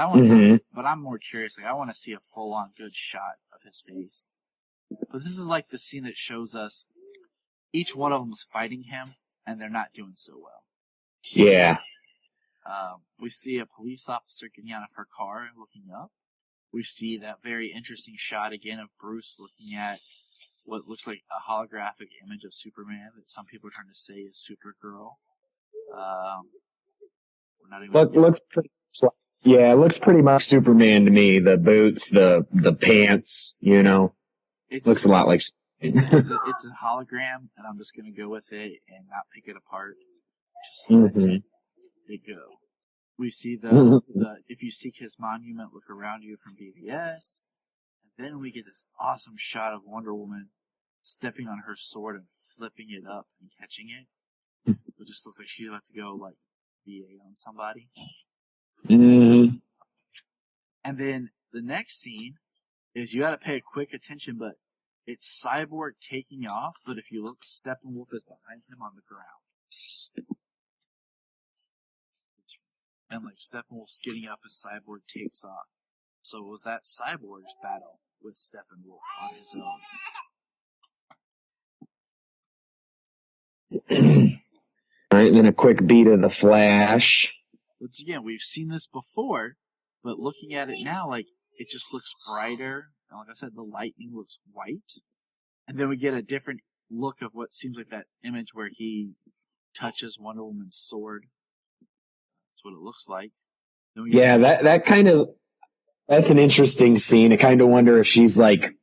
Speaker 4: but I'm more curious. Like, I want to see a full-on good shot of his face. But this is like the scene that shows us each one of them is fighting him, and they're not doing so well.
Speaker 5: Yeah.
Speaker 4: We see a police officer getting out of her car and looking up. We see that very interesting shot again of Bruce looking at what looks like a holographic image of Superman that some people are trying to say is Supergirl. We're not even
Speaker 5: Looks pretty. Yeah, it looks pretty much Superman to me. The boots, the pants, you know. Looks a lot like.
Speaker 4: It's a hologram, and I'm just gonna go with it and not pick it apart. Just let it go. We see the if you seek his monument, look around you from BVS, and then we get this awesome shot of Wonder Woman stepping on her sword and flipping it up and catching it. It just looks like she's about to go like VA on somebody.
Speaker 5: Mm-hmm.
Speaker 4: And then the next scene is you got to pay quick attention, but it's Cyborg taking off. But if you look, Steppenwolf is behind him on the ground, and like Steppenwolf's getting up as Cyborg takes off. So it was that Cyborg's battle with Steppenwolf on his own.
Speaker 5: All right, then a quick beat of the Flash.
Speaker 4: Once again, we've seen this before, but looking at it now, like, it just looks brighter. And like I said, the lightning looks white. And then we get a different look of what seems like that image where he touches Wonder Woman's sword. That's what it looks like.
Speaker 5: Yeah, that's an interesting scene. I kind of wonder if she's like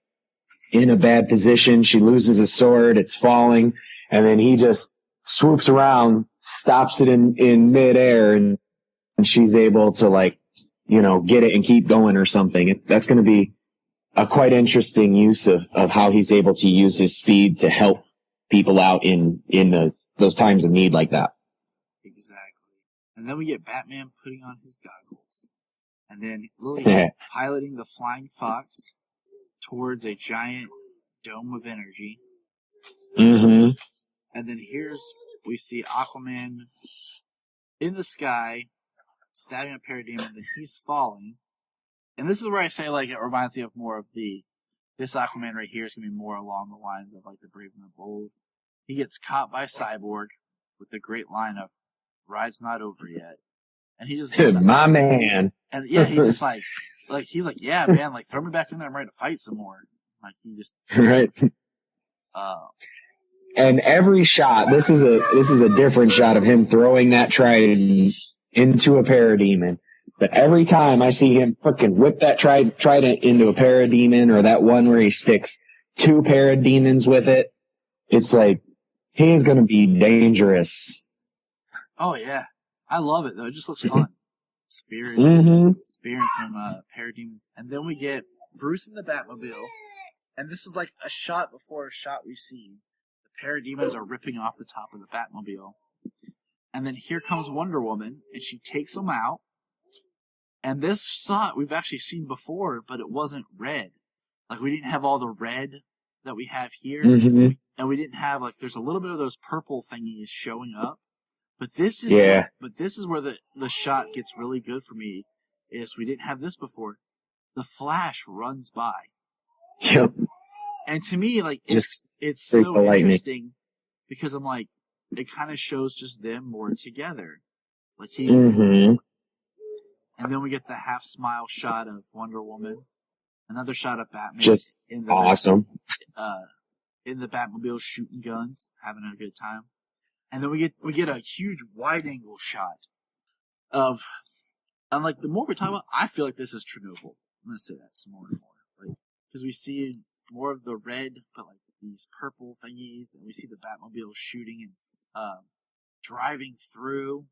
Speaker 5: in a bad position. She loses a sword, it's falling, and then he just swoops around, stops it in midair, and she's able to, like, you know, get it and keep going or something. That's going to be a quite interesting use of how he's able to use his speed to help people out in those times of need like that.
Speaker 4: Exactly. And then we get Batman putting on his goggles. And then Lily is piloting the Flying Fox towards a giant dome of energy.
Speaker 5: Mm-hmm.
Speaker 4: And then we see Aquaman in the sky, stabbing a parademon, then he's falling. And this is where I say, like, it reminds me of more of this Aquaman right here is going to be more along the lines of, like, the Brave and the Bold. He gets caught by Cyborg with the great line of, "Ride's not over yet." And he just...
Speaker 5: My man.
Speaker 4: And, yeah, he's just he's like, "Yeah, man, like, throw me back in there, I'm ready to fight some more." Like, he just...
Speaker 5: Right. And every shot, this is a different shot of him throwing that trident into a parademon. But every time I see him fucking whip that trident into a parademon, or that one where he sticks 2 parademons with it, it's like, he is going to be dangerous.
Speaker 4: Oh, yeah. I love it, though. It just looks fun. Spearing some parademons. And then we get Bruce in the Batmobile. And this is like a shot before a shot we've seen. The parademons are ripping off the top of the Batmobile. And then here comes Wonder Woman, and she takes them out. And this shot we've actually seen before, but it wasn't red. Like, we didn't have all the red that we have here. Mm-hmm. And we didn't have, like, there's a little bit of those purple thingies showing up. But this is where the shot gets really good for me, is we didn't have this before. The Flash runs by.
Speaker 5: Yep.
Speaker 4: And to me, like, it's so interesting because I'm like, it kind of shows just them more together. Like, and then we get the half smile shot of Wonder Woman, another shot of Batman,
Speaker 5: just
Speaker 4: in the
Speaker 5: awesome.
Speaker 4: In the Batmobile shooting guns, having a good time, and then we get a huge wide angle shot of, and like the more we talk about, I feel like this is Chernobyl. I'm gonna say that some more and more, like, because we see more of the red, but like these purple thingies, and we see the Batmobile shooting and driving through,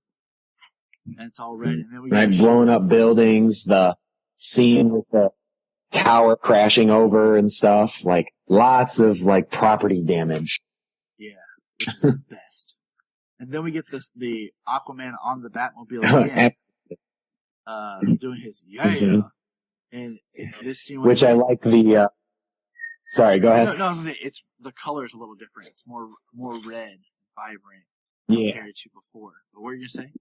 Speaker 4: and it's all red. And then we get
Speaker 5: blowing up buildings, the scene with the tower crashing over and stuff, like lots of like property damage.
Speaker 4: Yeah, which is the best. And then we get the Aquaman on the Batmobile again, doing his and this scene,
Speaker 5: which I like the. Sorry, go ahead.
Speaker 4: No, I was gonna say the color's a little different. It's more red, vibrant compared to before. But what were you gonna say?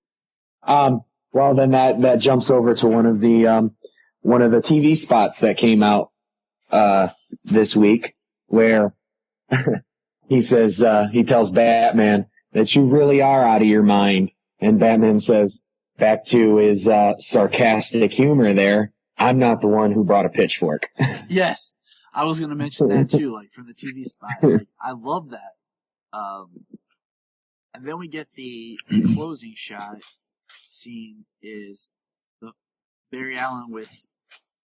Speaker 5: Well, then that jumps over to one of the TV spots that came out this week, where he says he tells Batman that you really are out of your mind, and Batman says, back to his sarcastic humor there, "I'm not the one who brought a pitchfork."
Speaker 4: Yes, I was going to mention that too, like from the TV spot. Like, I love that. And then we get the closing shot scene is the Barry Allen with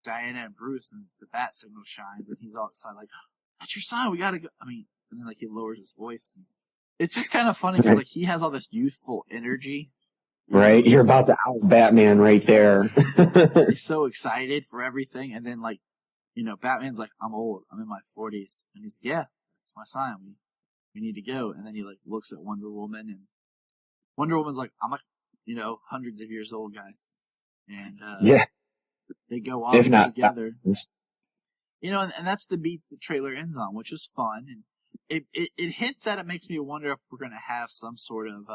Speaker 4: Diana and Bruce, and the bat signal shines, and he's all excited, like, "That's your sign, we gotta go." I mean, and then like he lowers his voice. And it's just kind of funny because like he has all this youthful energy.
Speaker 5: Right, you're about to out Batman right there.
Speaker 4: He's so excited for everything, and then like, Batman's like, "I'm old, I'm in my 40s," and he's like, "Yeah, that's my sign. We need to go." And then he like looks at Wonder Woman, and Wonder Woman's like, "I'm like, hundreds of years old, guys," and they go off together. And that's the beat the trailer ends on, which is fun, and it hints at, it makes me wonder if we're gonna have some sort of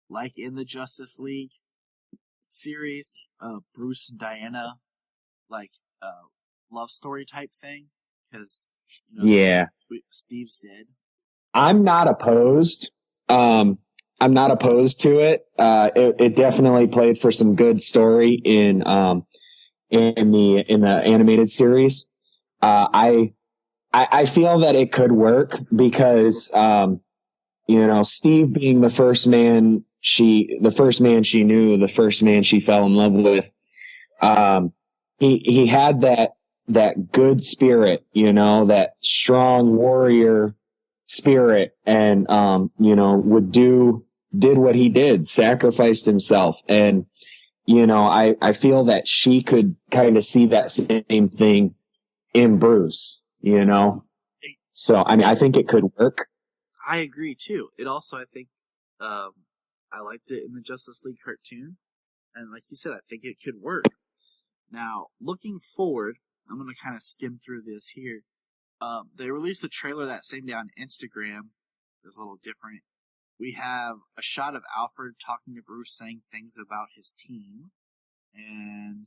Speaker 4: like in the Justice League series, Bruce and Diana, like love story type thing, because Steve's dead.
Speaker 5: I'm not opposed. I'm not opposed to it. It definitely played for some good story in the animated series. I feel that it could work because Steve being the first man she knew, the first man she fell in love with, he had that good spirit, that strong warrior spirit, and did what he did, sacrificed himself. And I feel that she could kind of see that same thing in Bruce, you know? So, I mean, I think it could work.
Speaker 4: I agree too. It also, I think, I liked it in the Justice League cartoon, and like you said, I think it could work. Now, looking forward, I'm gonna kind of skim through this here. They released a trailer that same day on Instagram. It was a little different. We have a shot of Alfred talking to Bruce, saying things about his team, and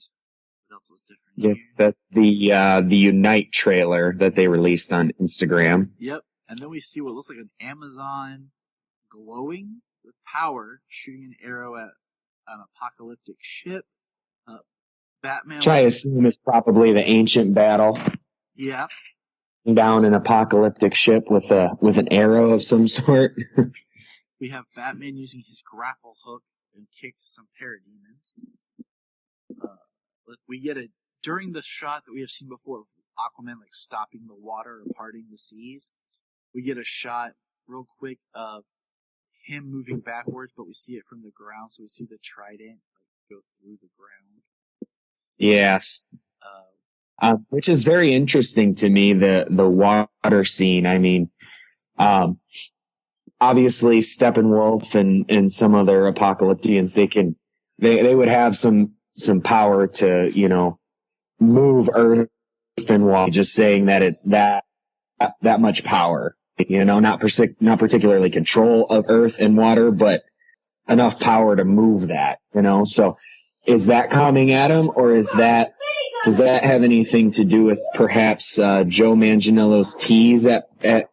Speaker 4: what else was different?
Speaker 5: Yes,
Speaker 4: here?
Speaker 5: that's the Unite trailer that they released on Instagram.
Speaker 4: Yep. And then we see what looks like an Amazon glowing with power, shooting an arrow at an apocalyptic ship. Batman.
Speaker 5: Which I assume is probably the ancient battle.
Speaker 4: Yeah.
Speaker 5: Down an apocalyptic ship with an arrow of some sort.
Speaker 4: We have Batman using his grapple hook and kick some parademons. We get it during the shot that we have seen before of Aquaman like stopping the water or parting the seas. We get a shot real quick of him moving backwards, but we see it from the ground, so we see the trident like go through the ground.
Speaker 5: Yes. Which is very interesting to me, the water scene. I mean, obviously Steppenwolf and some other apocalyptians, they would have some power to, you know, move earth and water, just saying that that much power, you know, not particularly control of earth and water, but enough power to move that, you know. So is that coming at him, or does that have anything to do with perhaps Joe Manganiello's tease at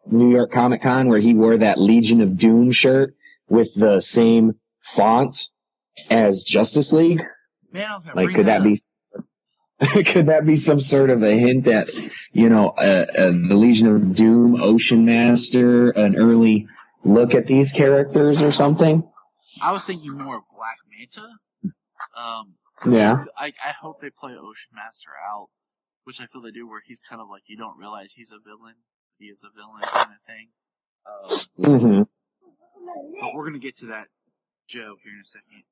Speaker 5: New York Comic Con, where he wore that Legion of Doom shirt with the same font as Justice League?
Speaker 4: Man, I was gonna
Speaker 5: like,
Speaker 4: bring
Speaker 5: could that be? Could that be some sort of a hint at, you know, the Legion of Doom, Ocean Master, an early look at these characters or something?
Speaker 4: I was thinking more of Black Manta.
Speaker 5: Yeah.
Speaker 4: I hope they play Ocean Master out, which I feel they do, where he's kind of like, you don't realize he's a villain. He is a villain kind of thing. But we're going to get to that, Joe, here in a second.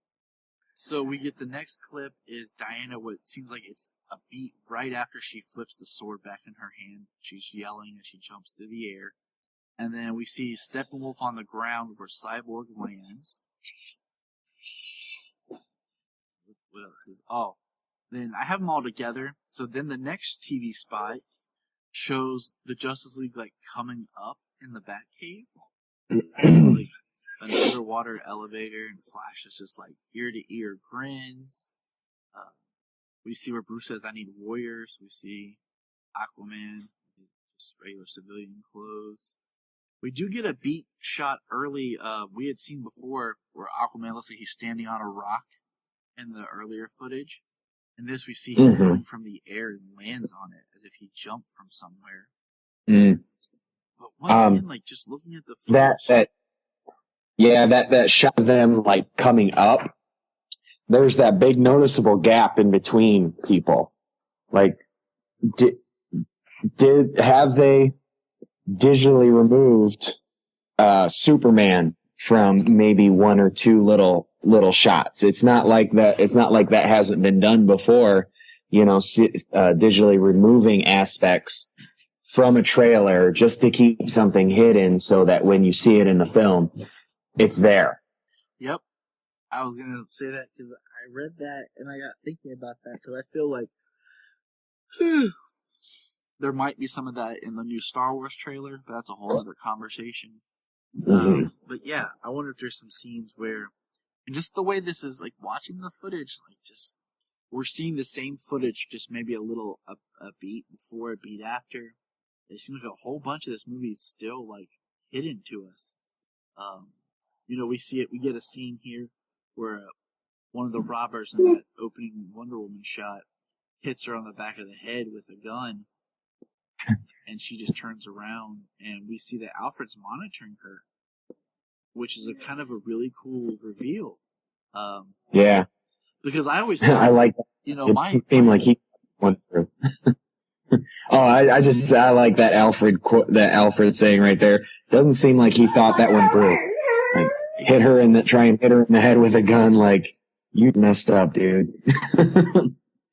Speaker 4: So we get the next clip is Diana, what seems like it's a beat right after she flips the sword back in her hand. She's yelling as she jumps through the air. And then we see Steppenwolf on the ground where Cyborg lands. What else is... Oh, then I have them all together. So then the next TV spot shows the Justice League, like, coming up in the Batcave. Like, an underwater elevator, and Flash is just, like, ear-to-ear grins. We see where Bruce says, I need warriors. We see Aquaman, just regular civilian clothes. We do get a beat shot early. We had seen before where Aquaman looks like he's standing on a rock in the earlier footage. In this, we see him coming from the air and lands on it as if he jumped from somewhere. But once again, like, just looking at the footage...
Speaker 5: that shot of them, like, coming up, there's that big noticeable gap in between people. Like, have they digitally removed Superman from maybe one or two little shots? It's not like that hasn't been done before, you know, digitally removing aspects from a trailer just to keep something hidden so that when you see it in the film, it's there.
Speaker 4: Yep. I was going to say that because I read that and I got thinking about that because I feel like there might be some of that in the new Star Wars trailer, but that's a whole other conversation. But yeah, I wonder if there's some scenes where, and just the way this is, like, watching the footage, like, just, we're seeing the same footage, just maybe a little, a beat before, a beat after. It seems like a whole bunch of this movie is still, like, hidden to us. You know, we get a scene here where one of the robbers in that opening Wonder Woman shot hits her on the back of the head with a gun, and she just turns around, and we see that Alfred's monitoring her, which is a kind of a really cool reveal.
Speaker 5: Yeah.
Speaker 4: Because I always thought,
Speaker 5: I like that.
Speaker 4: You know,
Speaker 5: it seemed like he went through. I like that Alfred saying right there. Doesn't seem like he thought that went through. Like, try and hit her in the head with a gun. Like, you messed up, dude.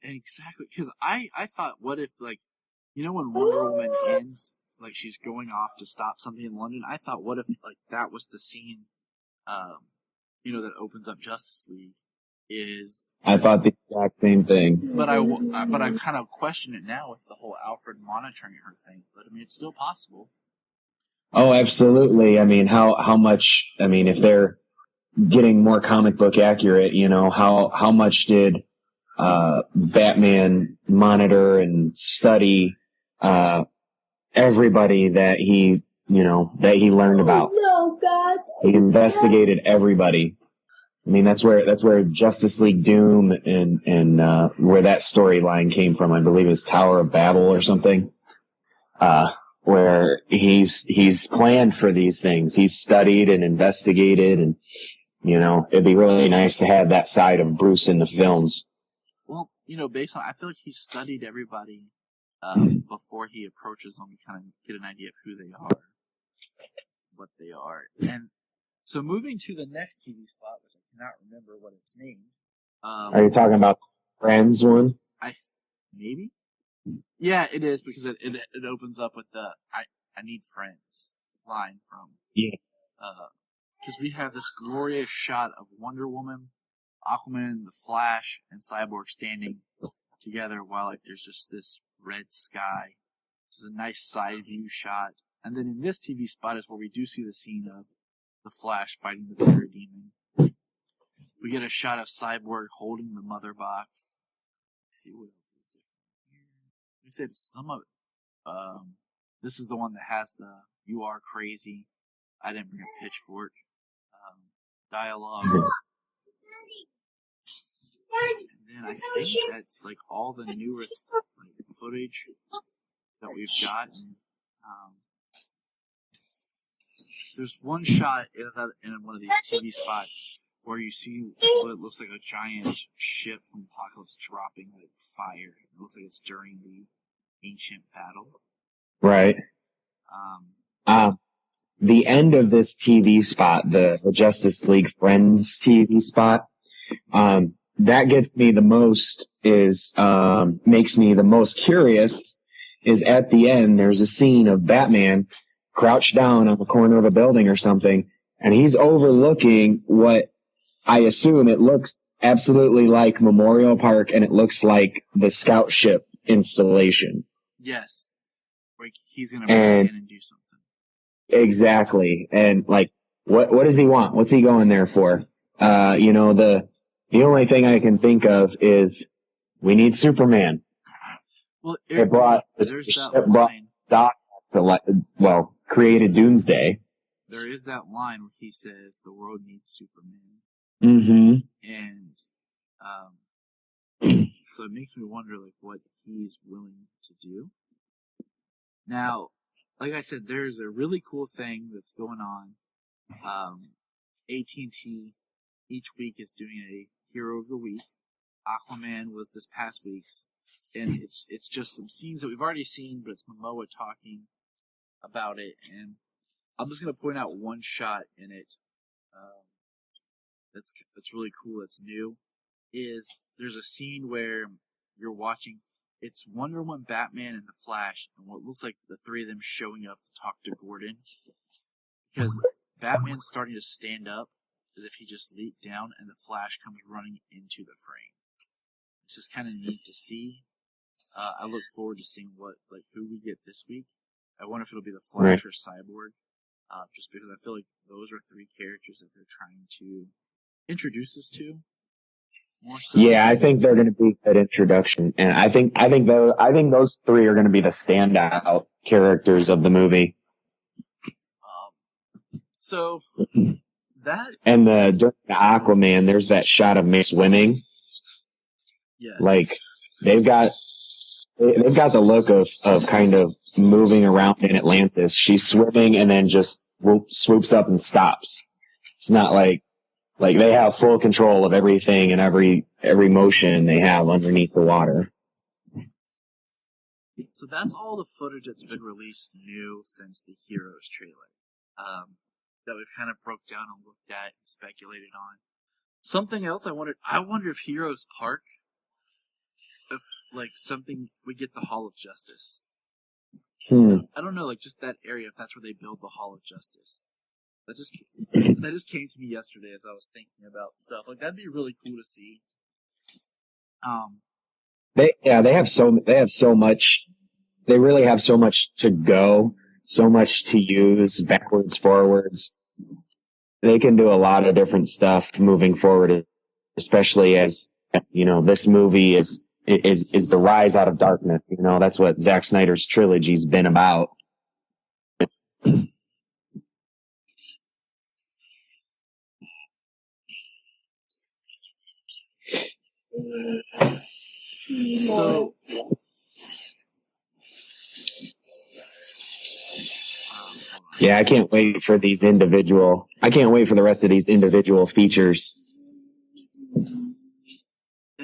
Speaker 4: Exactly. Because I thought, what if, like, You know when Wonder Woman ends, like she's going off to stop something in London, I thought, what if like that was the scene, that opens up Justice League?
Speaker 5: I thought the exact same thing.
Speaker 4: But I kind of question it now with the whole Alfred monitoring her thing. But I mean, it's still possible.
Speaker 5: Oh, absolutely. I mean, how much? I mean, if they're getting more comic book accurate, how much did Batman monitor and study everybody that he learned about?
Speaker 6: No, God.
Speaker 5: He investigated everybody. I mean, that's where Justice League Doom and where that storyline came from. I believe is Tower of Babel or something. Where he's planned for these things. He's studied and investigated, and it'd be really nice to have that side of Bruce in the films.
Speaker 4: Well, based on, I feel like he studied everybody before he approaches them. You kind of get an idea of who they are, what they are, and so moving to the next TV spot, which I cannot remember what it's named.
Speaker 5: Are you talking about Friends one?
Speaker 4: Maybe. Yeah, it is, because it opens up with the I need friends line from.
Speaker 5: Yeah.
Speaker 4: Because we have this glorious shot of Wonder Woman, Aquaman, the Flash, and Cyborg standing together while like there's just this red sky. This is a nice side view shot. And then in this TV spot is where we do see the scene of the Flash fighting the Parademon. We get a shot of Cyborg holding the mother box. Let's see what else is different. We said some of it. This is the one that has the "You are crazy." I didn't bring a pitchfork. Dialogue. And then I think that's like all the newest footage that we've gotten. There's one shot in one of these TV spots where you see what looks like a giant ship from Apocalypse dropping like fire. It looks like it's during the ancient battle.
Speaker 5: Right. The end of this TV spot, the Justice League Friends TV spot, that gets me the most makes me the most curious is at the end, there's a scene of Batman crouched down on the corner of a building or something, and he's overlooking what I assume it looks absolutely like Memorial Park, and it looks like the scout ship installation.
Speaker 4: Yes. Like he's going to break in and do something.
Speaker 5: Exactly. And like, what does he want? What's he going there for? The only thing I can think of is we need Superman.
Speaker 4: Well, Eric, there's that line.
Speaker 5: Doc to created Doomsday.
Speaker 4: There is that line where he says the world needs Superman.
Speaker 5: Mm-hmm.
Speaker 4: And, so it makes me wonder, like, what he's willing to do. Now, like I said, there's a really cool thing that's going on. AT&T each week is doing a Hero of the Week. Aquaman was this past week's, and it's just some scenes that we've already seen, but it's Momoa talking about it, and I'm just going to point out one shot in it that's really cool, that's new, is there's a scene where you're watching, it's Wonder Woman, Batman, and the Flash, and what looks like the three of them showing up to talk to Gordon, because Batman's starting to stand up as if he just leaped down, and the Flash comes running into the frame. It's just kind of neat to see. I look forward to seeing who we get this week. I wonder if it'll be the Flash or Cyborg, just because I feel like those are three characters that they're trying to introduce us to. More so.
Speaker 5: Yeah, I think they're going to be an introduction, and I think those three are going to be the standout characters of the movie.
Speaker 4: So that
Speaker 5: and during the Aquaman, there's that shot of me swimming.
Speaker 4: Yes.
Speaker 5: Like they've got the look of kind of moving around in Atlantis. She's swimming and then just swoops up and stops. It's not like they have full control of everything and every motion they have underneath the water.
Speaker 4: So that's all the footage that's been released new since the Heroes trailer. That we've kind of broke down and looked at and speculated on. Something else I wonder if Heroes Park, if we get the Hall of Justice. I don't know, like just that area, if that's where they build the Hall of Justice. That just came to me yesterday as I was thinking about stuff. Like that'd be really cool to see.
Speaker 5: They have so much. They really have so much to go, so much to use, backwards, forwards. They can do a lot of different stuff moving forward, especially as, this movie is the rise out of darkness. That's what Zack Snyder's trilogy's been about.
Speaker 4: So,
Speaker 5: yeah, I can't wait for the rest of these individual features.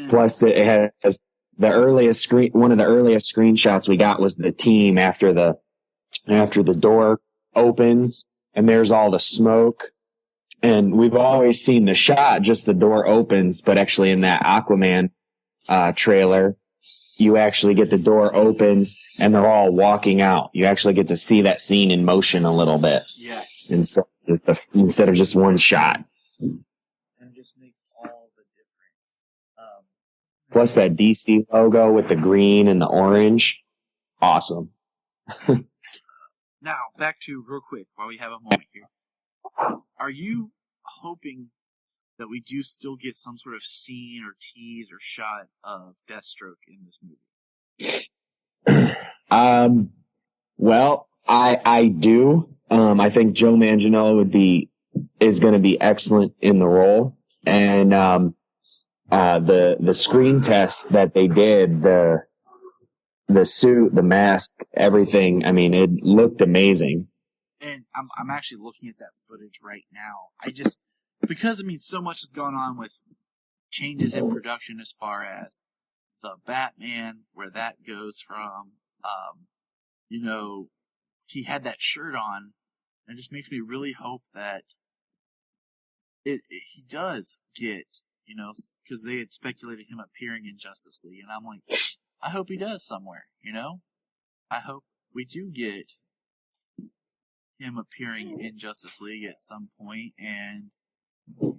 Speaker 5: Plus, it has one of the earliest screenshots we got was the team after the door opens and there's all the smoke. And we've always seen the shot, just the door opens, but actually in that Aquaman trailer, you actually get the door opens and they're all walking out. You actually get to see that scene in motion a little bit.
Speaker 4: yes.
Speaker 5: Instead of just one shot.
Speaker 4: And it just makes all the difference.
Speaker 5: Plus that DC logo with the green and the orange. Awesome.
Speaker 4: Now, back to real quick, while we have a moment here. Are you hoping that we do still get some sort of scene or tease or shot of Deathstroke in this movie?
Speaker 5: Well, I do. I think Joe Manganiello is going to be excellent in the role. And, the screen test that they did, the suit, the mask, everything, I mean, it looked amazing.
Speaker 4: And I'm actually looking at that footage right now. Because so much has gone on with changes in production as far as the Batman, where that goes from, he had that shirt on, and it just makes me really hope that he does get, because they had speculated him appearing in Justice League, and I'm like, I hope he does somewhere, I hope we do get him appearing in Justice League at some point, and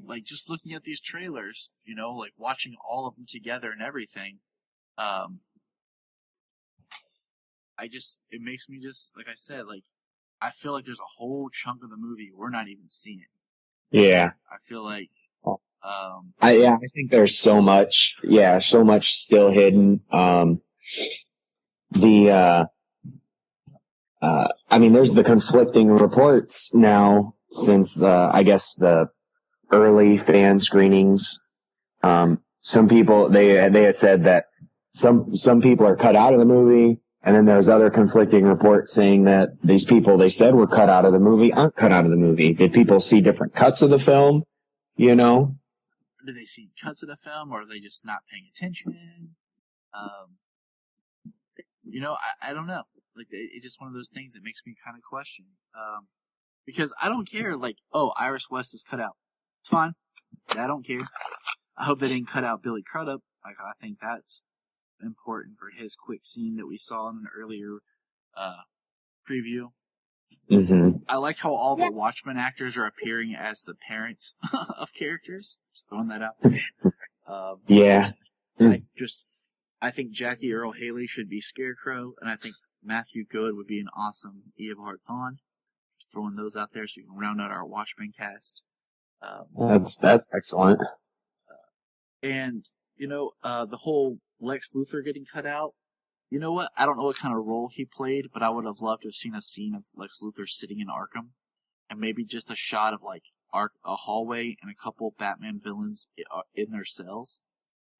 Speaker 4: like just looking at these trailers, like watching all of them together and everything, it makes me just, like I said, like I feel like there's a whole chunk of the movie we're not even seeing.
Speaker 5: Yeah.
Speaker 4: I feel like
Speaker 5: I think there's so much still hidden. There's the conflicting reports now since I guess the early fan screenings. Some people they had said that some people are cut out of the movie, and then there's other conflicting reports saying that these people they said were cut out of the movie aren't cut out of the movie. Did people see different cuts of the film?
Speaker 4: Do they see cuts of the film, or are they just not paying attention? I don't know. Like, it's just one of those things that makes me kind of question. Because I don't care, like, Iris West is cut out. It's fine. I don't care. I hope they didn't cut out Billy Crudup. Like, I think that's important for his quick scene that we saw in an earlier preview.
Speaker 5: Mm-hmm.
Speaker 4: I like how all the Watchmen actors are appearing as the parents of characters. Just throwing that out there.
Speaker 5: Yeah.
Speaker 4: I think Jackie Earle Haley should be Scarecrow, and I think Matthew Good would be an awesome Eobard Thawne. Just throwing those out there so we can round out our Watchmen cast.
Speaker 5: That's excellent.
Speaker 4: And, the whole Lex Luthor getting cut out, you know what? I don't know what kind of role he played, but I would have loved to have seen a scene of Lex Luthor sitting in Arkham, and maybe just a shot of, like, a hallway and a couple Batman villains in their cells.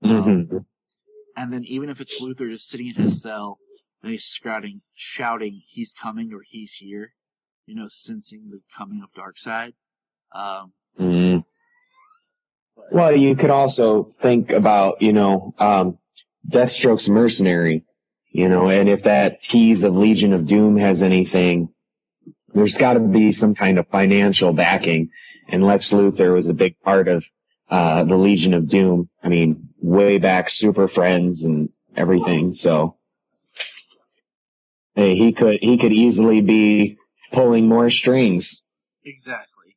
Speaker 5: Mm-hmm.
Speaker 4: And then even if it's Luthor just sitting in his cell, and he's shouting, he's coming or he's here, sensing the coming of Darkseid.
Speaker 5: Well, you could also think about, Deathstroke's mercenary, and if that tease of Legion of Doom has anything, there's got to be some kind of financial backing. And Lex Luthor was a big part of the Legion of Doom. I mean, way back, Super Friends and everything. So Hey, he could easily be pulling more strings.
Speaker 4: Exactly.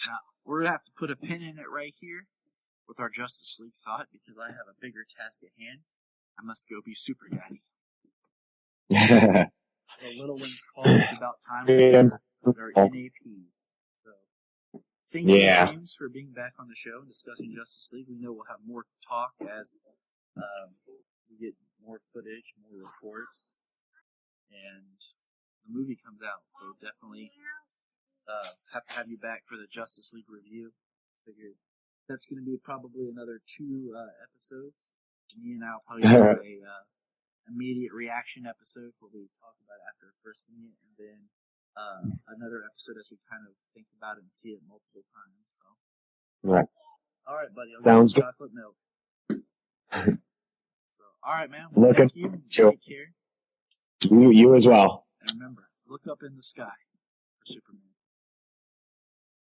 Speaker 4: Now, we're going to have to put a pin in it right here with our Justice League thought because I have a bigger task at hand. I must go be Super Daddy. The little ones call. It's about time for their NAPs. So, thank you,
Speaker 5: Yeah.
Speaker 4: James, for being back on the show and discussing Justice League. We know we'll have more talk as we get more footage, more reports, and the movie comes out. So definitely have to have you back for the Justice League review. Figured that's going to be probably another 2 episodes. Me and I will probably do a immediate reaction episode where we talk about it after first seeing it, and then another episode as we kind of think about it and see it multiple times. So,
Speaker 5: Right.
Speaker 4: all right, buddy. I'll
Speaker 5: Sounds
Speaker 4: get you
Speaker 5: good.
Speaker 4: chocolate milk. So, all right, man.
Speaker 5: Look
Speaker 4: Thank
Speaker 5: at
Speaker 4: you.
Speaker 5: you.
Speaker 4: Take care.
Speaker 5: You as well.
Speaker 4: And remember, look up in the sky for Superman.